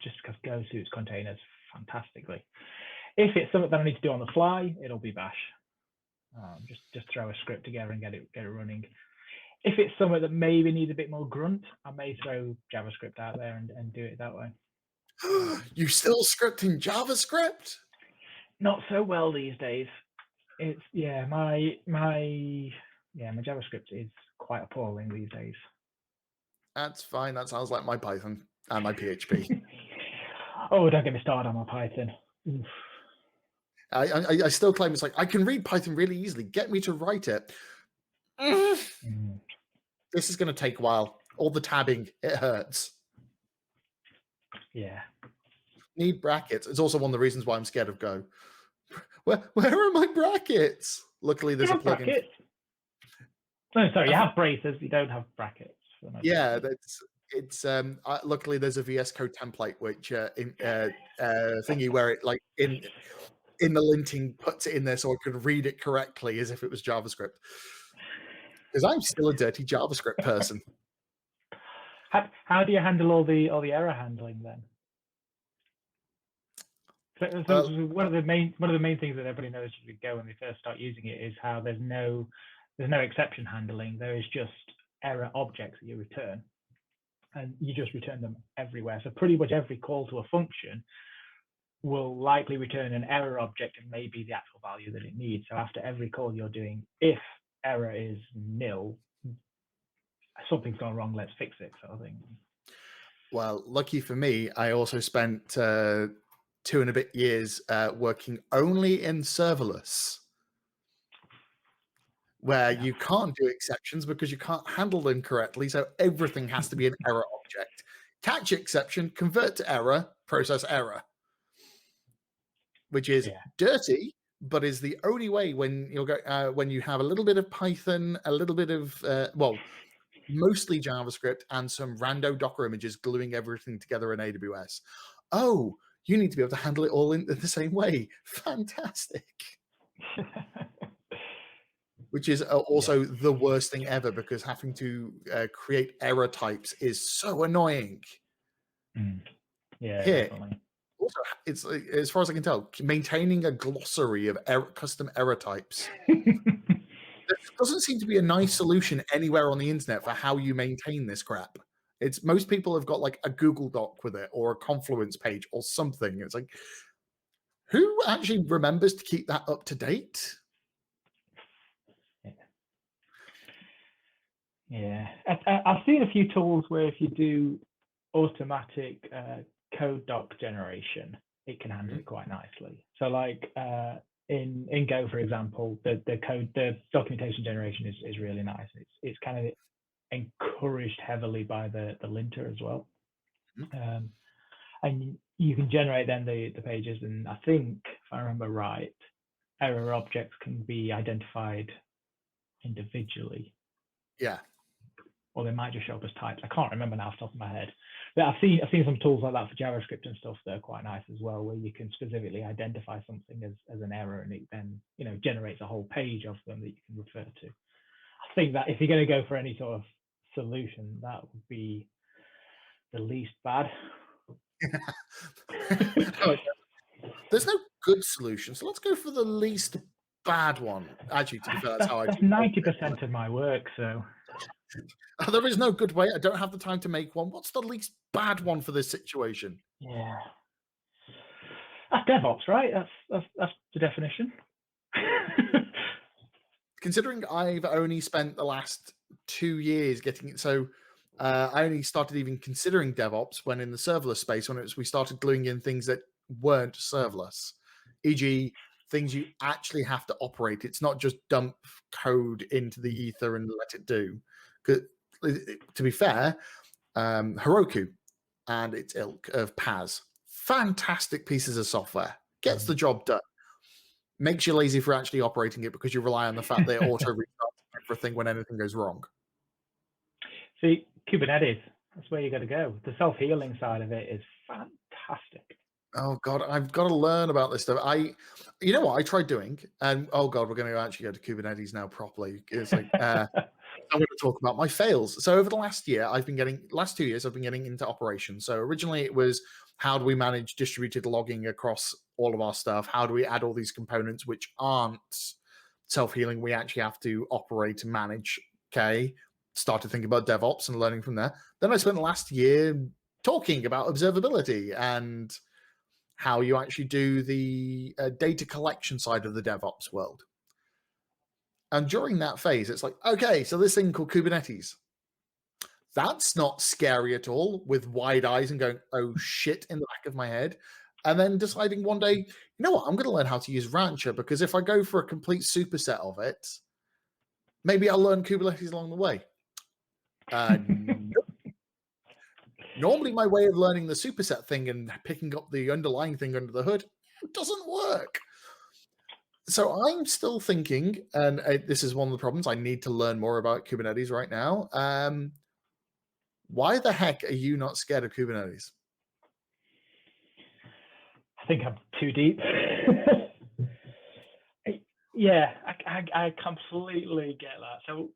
S2: just because Go suits containers fantastically. If it's something that I need to do on the fly, it'll be bash. Just throw a script together and get it running. If it's somewhere that maybe needs a bit more grunt, I may throw JavaScript out there and do it that way.
S1: You still script in JavaScript?
S2: Not so well these days. It's my JavaScript is quite appalling these days.
S1: That's fine. That sounds like my Python and my PHP.
S2: Oh, don't get me started on my Python. Oof.
S1: I still claim it's like, I can read Python really easily. Get me to write it. This is going to take a while. All the tabbing, it hurts.
S2: Yeah.
S1: Need brackets. It's also one of the reasons why I'm scared of Go. Where are my brackets? Luckily, there's a plugin.
S2: Brackets. No, sorry, you have braces. You don't have brackets.
S1: Yeah, it's luckily there's a VS Code template which thingy where it like in the linting puts it in there so I could read it correctly as if it was JavaScript. Because I'm still a dirty JavaScript person.
S2: How do you handle all the error handling then? So one of the main things that everybody knows with Go when they first start using it is how there's no exception handling. There is just error objects that you return, and you just return them everywhere. So pretty much every call to a function will likely return an error object and maybe the actual value that it needs. So after every call you're doing, if error is nil, something's gone wrong, let's fix it, sort of thing.
S1: Well, lucky for me, I also spent 2 and a bit years working only in serverless, where you can't do exceptions because you can't handle them correctly. So everything has to be an error object. Catch exception, convert to error, process error, which is dirty, but is the only way when you have a little bit of Python, a little bit of mostly JavaScript and some rando Docker images gluing everything together in AWS. Oh, you need to be able to handle it all in the same way. Fantastic. Which is also the worst thing ever, because having to create error types is so annoying.
S2: Yeah,
S1: Here,
S2: definitely.
S1: also, it's, as far as I can tell, maintaining a glossary of custom error types. There doesn't seem to be a nice solution anywhere on the internet for how you maintain this crap. It's most people have got like a Google Doc with it or a Confluence page or something. It's like, who actually remembers to keep that up to date?
S2: Yeah, I've seen a few tools where if you do automatic code doc generation, it can handle it quite nicely. So like in Go, for example, the documentation generation is really nice. It's kind of encouraged heavily by the linter as well. And you can generate then the pages, and I think, if I remember right, error objects can be identified individually.
S1: Yeah.
S2: Or they might just show up as types. I can't remember now off the top of my head. But I've seen some tools like that for JavaScript and stuff that are quite nice as well, where you can specifically identify something as an error, and it then generates a whole page of them that you can refer to. I think that if you're going to go for any sort of solution, that would be the least bad.
S1: There's no good solution, so let's go for the least bad one. Actually, to be fair, that's how I do.
S2: That's 90% of my work, so.
S1: There is no good way. I don't have the time to make one. What's the least bad one for this situation?
S2: Yeah, that's DevOps, right? That's the definition.
S1: Considering I've only spent the last 2 years getting it, so I only started even considering DevOps when in the serverless space, when we started gluing in things that weren't serverless, e.g., things you actually have to operate. It's not just dump code into the ether and let it do. To be fair, Heroku and its ilk of PaaS, fantastic pieces of software, gets the job done. Makes you lazy for actually operating it because you rely on the fact that it auto restarts everything when anything goes wrong.
S2: See, Kubernetes, that's where you got to go. The self-healing side of it is fantastic.
S1: Oh God, I've got to learn about this stuff. You know what I tried doing, and oh God, we're going to actually go to Kubernetes now properly. It's like I'm going to talk about my fails. So over the last 2 years, I've been getting into operations. So originally it was, how do we manage distributed logging across all of our stuff? How do we add all these components which aren't self-healing? We actually have to operate and manage. Okay, started thinking about DevOps and learning from there. Then I spent the last year talking about observability and how you actually do the data collection side of the DevOps world. And during that phase, it's like, okay, so this thing called Kubernetes, that's not scary at all, with wide eyes and going, oh shit, in the back of my head. And then deciding one day, you know what, I'm going to learn how to use Rancher, because if I go for a complete superset of it, maybe I'll learn Kubernetes along the way. Normally, my way of learning the superset thing and picking up the underlying thing under the hood doesn't work. So I'm still thinking, and this is one of the problems, I need to learn more about Kubernetes right now. Why the heck are you not scared of Kubernetes?
S2: I think I'm too deep. Yeah, I completely get that. So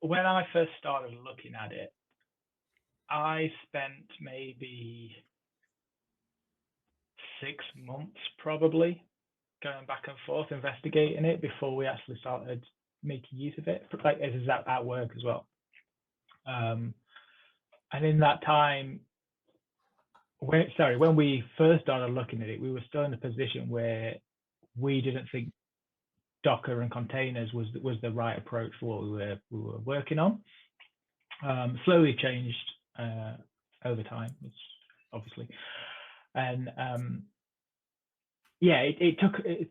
S2: when I first started looking at it, I spent maybe 6 months probably going back and forth investigating it before we actually started making use of it. Like, this is at work as well. And in that time, when we first started looking at it, we were still in a position where we didn't think Docker and containers was the right approach for what we were working on. Slowly changed over time, obviously, and yeah, it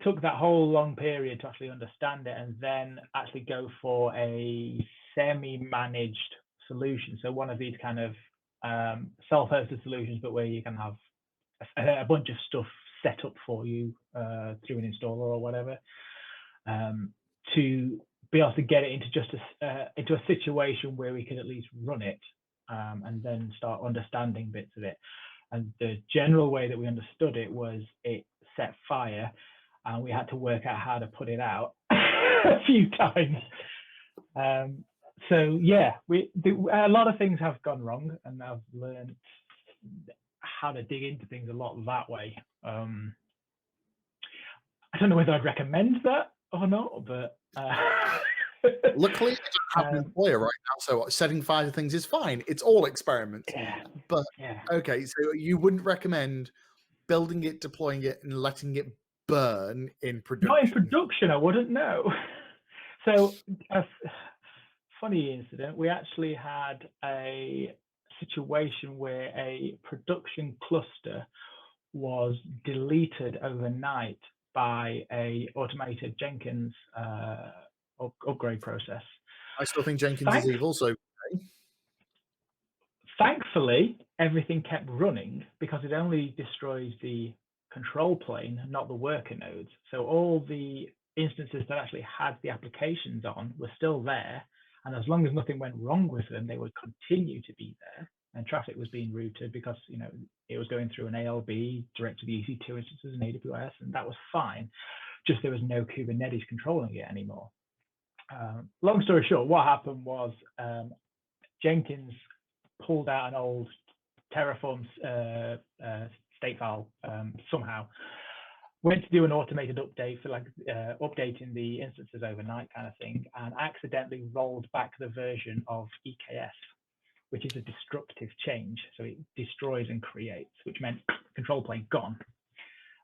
S2: took that whole long period to actually understand it, and then actually go for a semi-managed solution. So one of these kind of self-hosted solutions, but where you can have a bunch of stuff set up for you through an installer or whatever, to be able to get it into just into a situation where we can at least run it, and then start understanding bits of it. And the general way that we understood it was it set fire, and we had to work out how to put it out a few times. So yeah, a lot of things have gone wrong, and I've learned how to dig into things a lot that way. I don't know whether I'd recommend that or not, but
S1: luckily I don't have an employer right now, so setting fire to things is fine. It's all experiments.
S2: Yeah,
S1: but
S2: yeah.
S1: Okay, so you wouldn't recommend building it, deploying it, and letting it burn in production?
S2: Not in production, I wouldn't know. So a funny incident, we actually had a situation where a production cluster was deleted overnight by a automated Jenkins upgrade process.
S1: I still think Jenkins is evil, so
S2: thankfully everything kept running because it only destroys the control plane, not the worker nodes. So all the instances that actually had the applications on were still there, and as long as nothing went wrong with them, they would continue to be there, and traffic was being routed because it was going through an ALB direct to the EC2 instances in AWS, and that was fine. Just there was no Kubernetes controlling it anymore. Long story short, what happened was Jenkins pulled out an old Terraform state file somehow, went to do an automated update for updating the instances overnight kind of thing, and accidentally rolled back the version of EKS, which is a destructive change. So it destroys and creates, which meant control plane gone.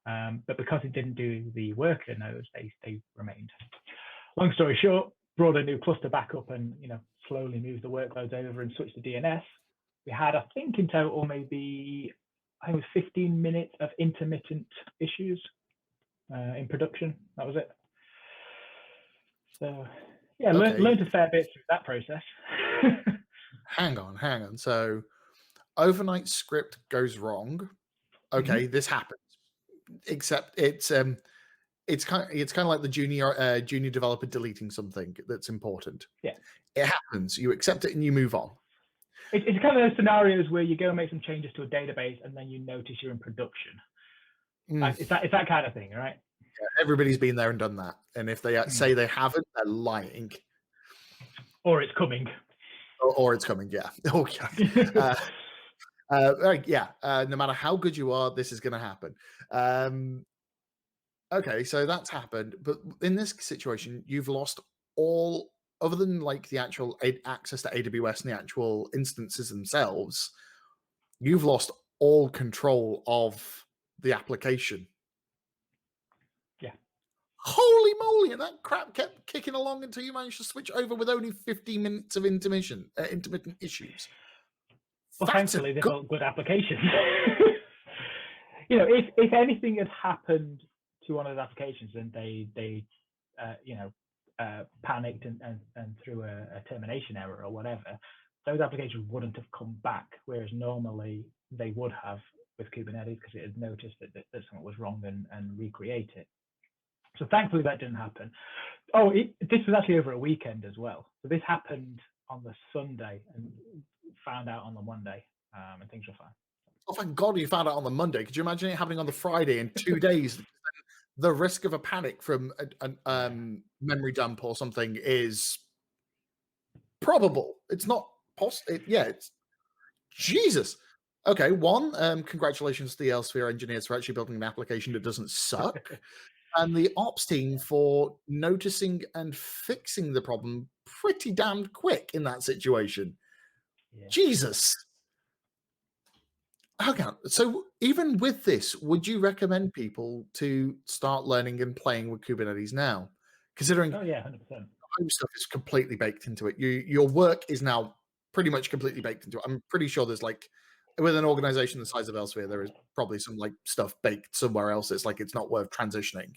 S2: But because it didn't do the worker nodes, they remained. Long story short, brought a new cluster back up and slowly moved the workloads over and switched to DNS. We had, I think, in total maybe, I think it was 15 minutes of intermittent issues in production. That was it. So yeah, learned a fair bit through that process.
S1: hang on. So overnight script goes wrong. Okay, this happens. Except it's kind of like the junior developer deleting something that's important.
S2: Yeah,
S1: it happens. You accept it and you move on.
S2: It's kind of those scenarios where you go and make some changes to a database and then you notice you're in production. It's that kind of thing, right?
S1: Yeah, everybody's been there and done that. And if they say they haven't, they're lying.
S2: Or it's coming.
S1: Or it's coming, yeah. Oh, yeah. No matter how good you are, this is going to happen. Okay, so that's happened. But in this situation, you've lost all, other than like the actual access to AWS and the actual instances themselves, you've lost all control of the application.
S2: Yeah.
S1: Holy moly! And that crap kept kicking along until you managed to switch over with only 15 minutes of intermittent issues.
S2: Well, thankfully, they're all good applications. If anything had happened to one of those applications and they panicked and threw a termination error or whatever, those applications wouldn't have come back, whereas normally they would have with Kubernetes because it had noticed that something was wrong and recreate it. So thankfully that didn't happen. This was actually over a weekend as well. So this happened on the Sunday, and found out on the Monday, and things were fine.
S1: Oh, thank God you found out on the Monday. Could you imagine it happening on the Friday in 2 days? The risk of a panic from a memory dump or something is probable. It's not possible. Yeah, it's Jesus. Okay, congratulations to the Elsevier engineers for actually building an application that doesn't suck, and the ops team for noticing and fixing the problem pretty damned quick in that situation.
S2: Yeah.
S1: Jesus. Okay, so even with this, would you recommend people to start learning and playing with Kubernetes now? Considering
S2: Oh yeah, 100%.
S1: home stuff is completely baked into it. Your work is now pretty much completely baked into it. I'm pretty sure there's like with an organization the size of Elsevier, there is probably some like stuff baked somewhere else. It's like it's not worth transitioning.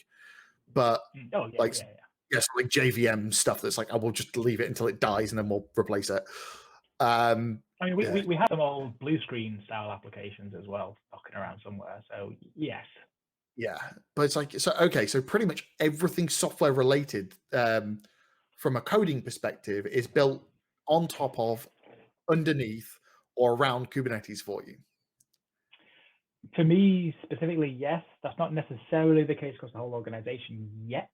S1: But
S2: Oh yeah,
S1: like
S2: yeah.
S1: yes, like JVM stuff that's like I will just leave it until it dies and then we'll replace it.
S2: I mean, we have them all blue screen style applications as well, knocking around somewhere. So yes.
S1: Yeah, but it's like so pretty much everything software related from a coding perspective is built on top of, underneath, or around Kubernetes for you.
S2: For me specifically, yes. That's not necessarily the case across the whole organization yet.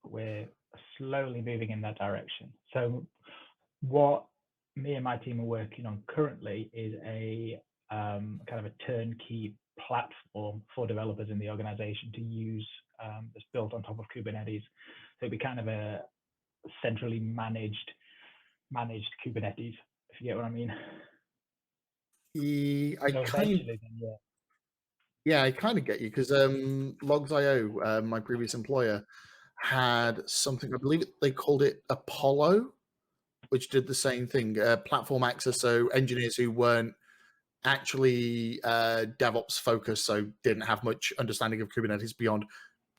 S2: We're slowly moving in that direction. So what me and my team are working on currently is a kind of a turnkey platform for developers in the organization to use that's built on top of Kubernetes. So it'd be kind of a centrally managed Kubernetes, if you get what I mean.
S1: I kind of get you because Logs.io, my previous employer, had something, I believe they called it Apollo, which did the same thing, platform access. So engineers who weren't actually DevOps focused, so didn't have much understanding of Kubernetes beyond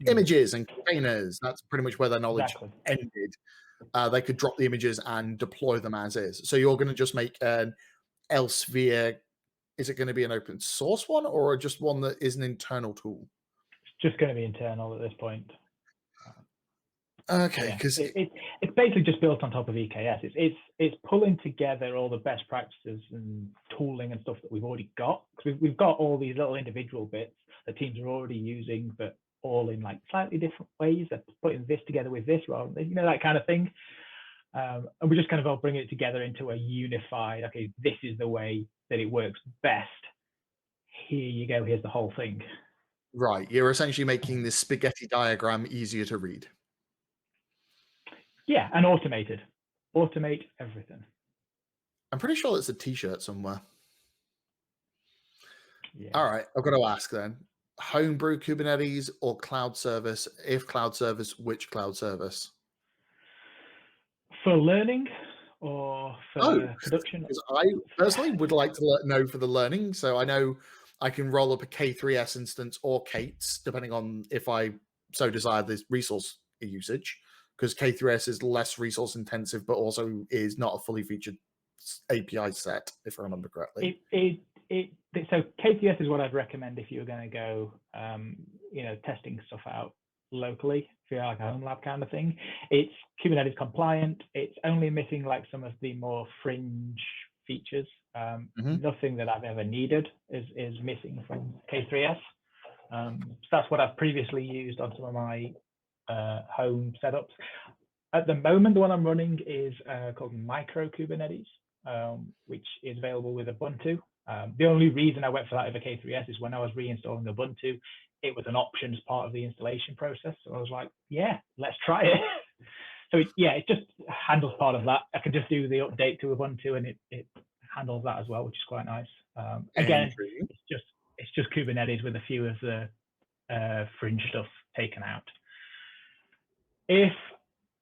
S1: images and containers. That's pretty much where their knowledge ended. They could drop the images and deploy them as is. So you're going to just make an Elsevier. Is it going to be an open source one or just one that is an internal tool?
S2: It's just going to be internal at this point.
S1: Okay, because
S2: it's basically just built on top of EKS. It's pulling together all the best practices and tooling and stuff that we've already got. Because we've got all these little individual bits that teams are already using, but all in like slightly different ways. They're putting this together with this, rather than, that kind of thing. And we just kind of all bring it together into a unified. Okay, this is the way that it works best. Here you go. Here's the whole thing.
S1: Right, you're essentially making this spaghetti diagram easier to read.
S2: Yeah, and automated. Automate everything.
S1: I'm pretty sure it's a t-shirt somewhere.
S2: Yeah.
S1: All right, I've got to ask then. Homebrew Kubernetes or cloud service? If cloud service, which cloud service?
S2: For learning or for production?
S1: Because I personally would like to know for the learning. So I know I can roll up a K3S instance or K8s, depending on if I so desire this resource usage. Because K3S is less resource intensive, but also is not a fully featured API set, if I remember correctly.
S2: So K3S is what I'd recommend if you're going to go, testing stuff out locally, if you're like a home lab kind of thing. It's Kubernetes compliant. It's only missing like some of the more fringe features. Nothing that I've ever needed is missing from K3S. So that's what I've previously used on some of my home setups. At the moment, the one I'm running is called Micro Kubernetes, which is available with Ubuntu. The only reason I went for that over K3S is when I was reinstalling Ubuntu, it was an option as part of the installation process. So I was like, yeah, let's try it. So it just handles part of that. I can just do the update to Ubuntu and it handles that as well, which is quite nice. Again, it's just Kubernetes with a few of the fringe stuff taken out. If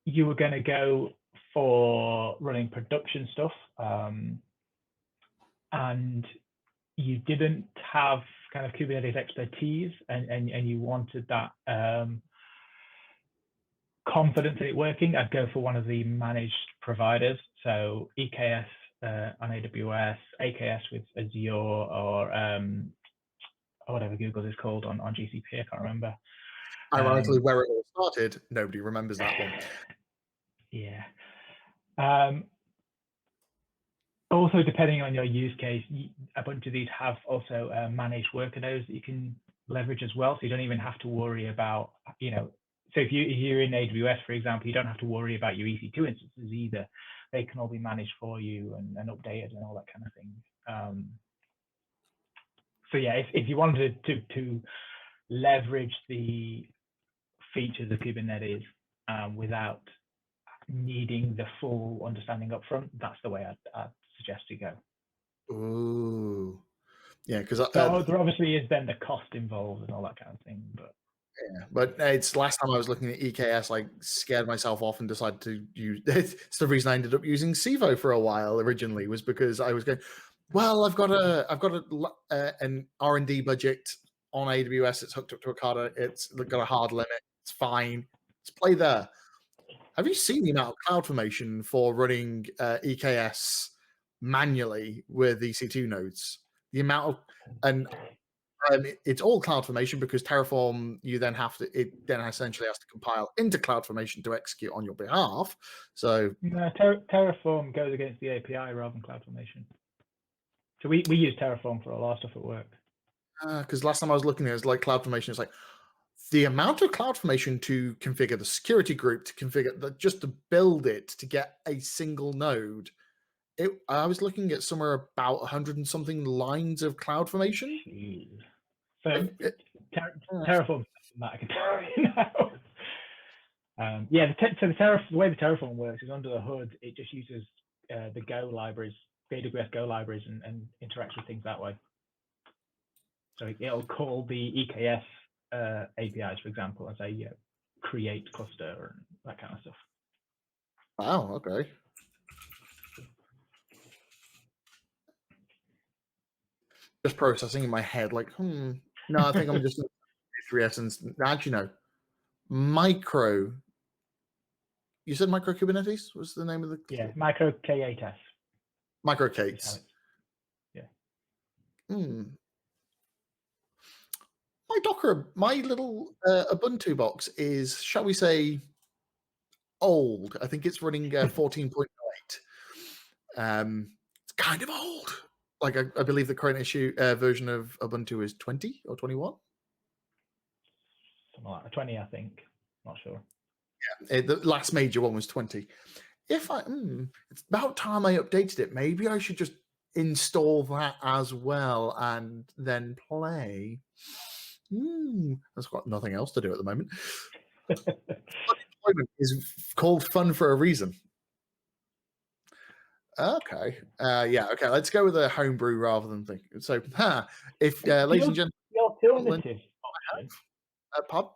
S2: you were going to go for running production stuff and you didn't have kind of Kubernetes expertise and you wanted that confidence in it working, I'd go for one of the managed providers. So EKS on AWS, AKS with Azure, or whatever Google is called on GCP, I can't remember.
S1: Ironically, where it all started, nobody remembers that one.
S2: Yeah. Also, depending on your use case, a bunch of these have also managed worker nodes that you can leverage as well. So you don't even have to worry about, so if you're in AWS, for example, you don't have to worry about your EC2 instances either. They can all be managed for you and updated and all that kind of thing. So yeah, if you wanted to leverage the features of Kubernetes without needing the full understanding up front, that's the way I'd suggest to go.
S1: Ooh, yeah, because
S2: there obviously is then the cost involved and all that kind of thing, but
S1: yeah, but it's last time I was looking at EKS, like scared myself off and decided to use. It's the reason I ended up using Civo for a while originally, was because I was going, well, I've got an R&D budget on AWS. It's hooked up to Ocado. It's got a hard limit. It's fine. Let's play there. Have you seen the amount of CloudFormation for running EKS manually with EC2 nodes? The amount of, and it's all CloudFormation because Terraform, it then essentially has to compile into CloudFormation to execute on your behalf. So
S2: no, Terraform goes against the API rather than CloudFormation. So we use Terraform for a lot of stuff at work.
S1: Because last time I was looking at it, it's like CloudFormation, it's like the amount of CloudFormation to configure the security group, to configure just to build it, to get a single node. I was looking at somewhere about 100 and something lines of CloudFormation.
S2: Jeez. So Terraform, I can tell you now. Yeah, the way the Terraform works is under the hood, it just uses the Go libraries, the AWS Go libraries, and interacts with things that way. So it'll call the EKS APIs, for example, and say, create cluster and that kind of stuff.
S1: Wow, okay. Just processing in my head, like, no, I think I'm just 3S and actually no. Micro. You said Micro Kubernetes was the name of the
S2: Micro K8s.
S1: Micro K8s.
S2: Yeah.
S1: My Docker, my little Ubuntu box is, shall we say, old. I think it's running 14.08. It's kind of old. Like I believe the current version of Ubuntu is 20 or 21.
S2: Something like 20, I think. Not sure.
S1: Yeah, the last major one was 20. It's about time I updated it. Maybe I should just install that as well and then play. That's got nothing else to do at the moment. Unemployment is called fun for a reason. Okay. Okay. Let's go with a homebrew rather than think. So, if ladies and gentlemen,
S2: the alternative option.
S1: Pub.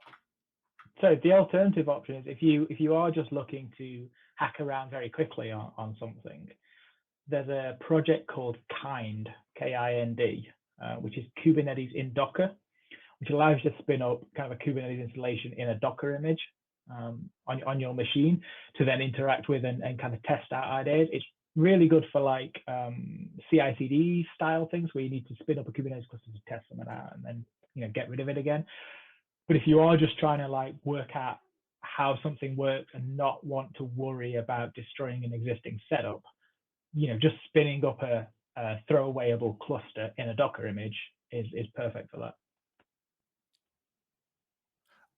S2: So the alternative option is if you are just looking to hack around very quickly on something, there's a project called Kind, K-I-N-D, which is Kubernetes in Docker, which allows you to spin up kind of a Kubernetes installation in a Docker image on your machine to then interact with and kind of test out ideas. It's really good for like CI/CD style things where you need to spin up a Kubernetes cluster to test something out and then get rid of it again. But if you are just trying to like work out how something works and not want to worry about destroying an existing setup, just spinning up a throwawayable cluster in a Docker image is perfect for that.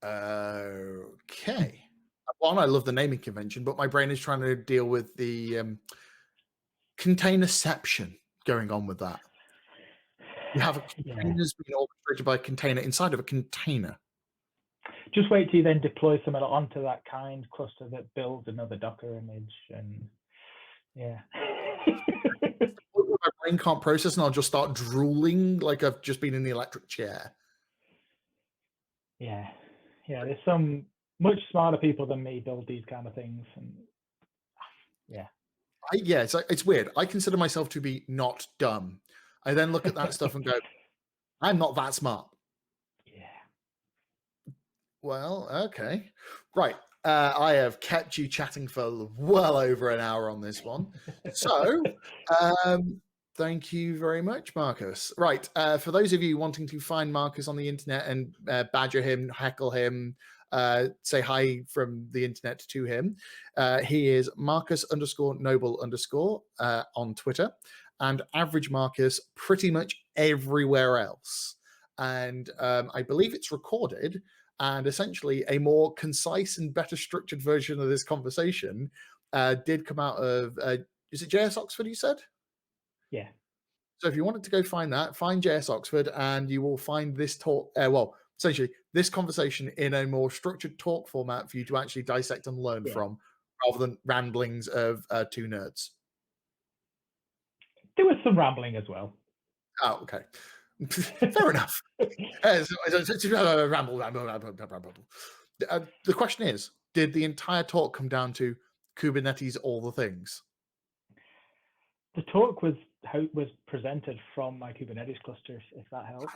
S1: Okay. One, I love the naming convention, but my brain is trying to deal with the containerception going on with that. You have a containers being orchestrated by a container inside of a container.
S2: Just wait till you then deploy something onto that Kind cluster that builds another Docker image, and
S1: my brain can't process, and I'll just start drooling like I've just been in the electric chair.
S2: Yeah. There's some much smarter people than me build these kind of things, and
S1: it's weird. I consider myself to be not dumb. I then look at that stuff and go, I'm not that smart. Yeah. Well, okay. Right. I have kept you chatting for well over an hour on this one. So, thank you very much, Marcus. Right. For those of you wanting to find Marcus on the internet and badger him, heckle him, say hi from the internet to him. He is Marcus_Noble_ on Twitter, and Average Marcus pretty much everywhere else. And I believe it's recorded. And essentially, a more concise and better structured version of this conversation did come out of. Is it JS Oxford? You said.
S2: Yeah.
S1: So if you wanted to go find that, find JS Oxford, and you will find this talk. Essentially, this conversation in a more structured talk format for you to actually dissect and learn from, rather than ramblings of two nerds.
S2: There was some rambling as well.
S1: Oh, okay. Fair enough. Ramble. The question is, did the entire talk come down to Kubernetes all the things?
S2: The talk was presented from my Kubernetes cluster, if that helps.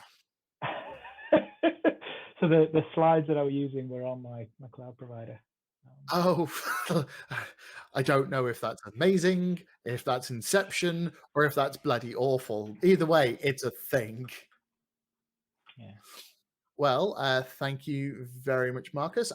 S2: So the slides that I was using were on my cloud provider.
S1: I don't know if that's amazing, if that's Inception, or if that's bloody awful. Either way, it's a thing.
S2: Yeah.
S1: Well, thank you very much, Marcus.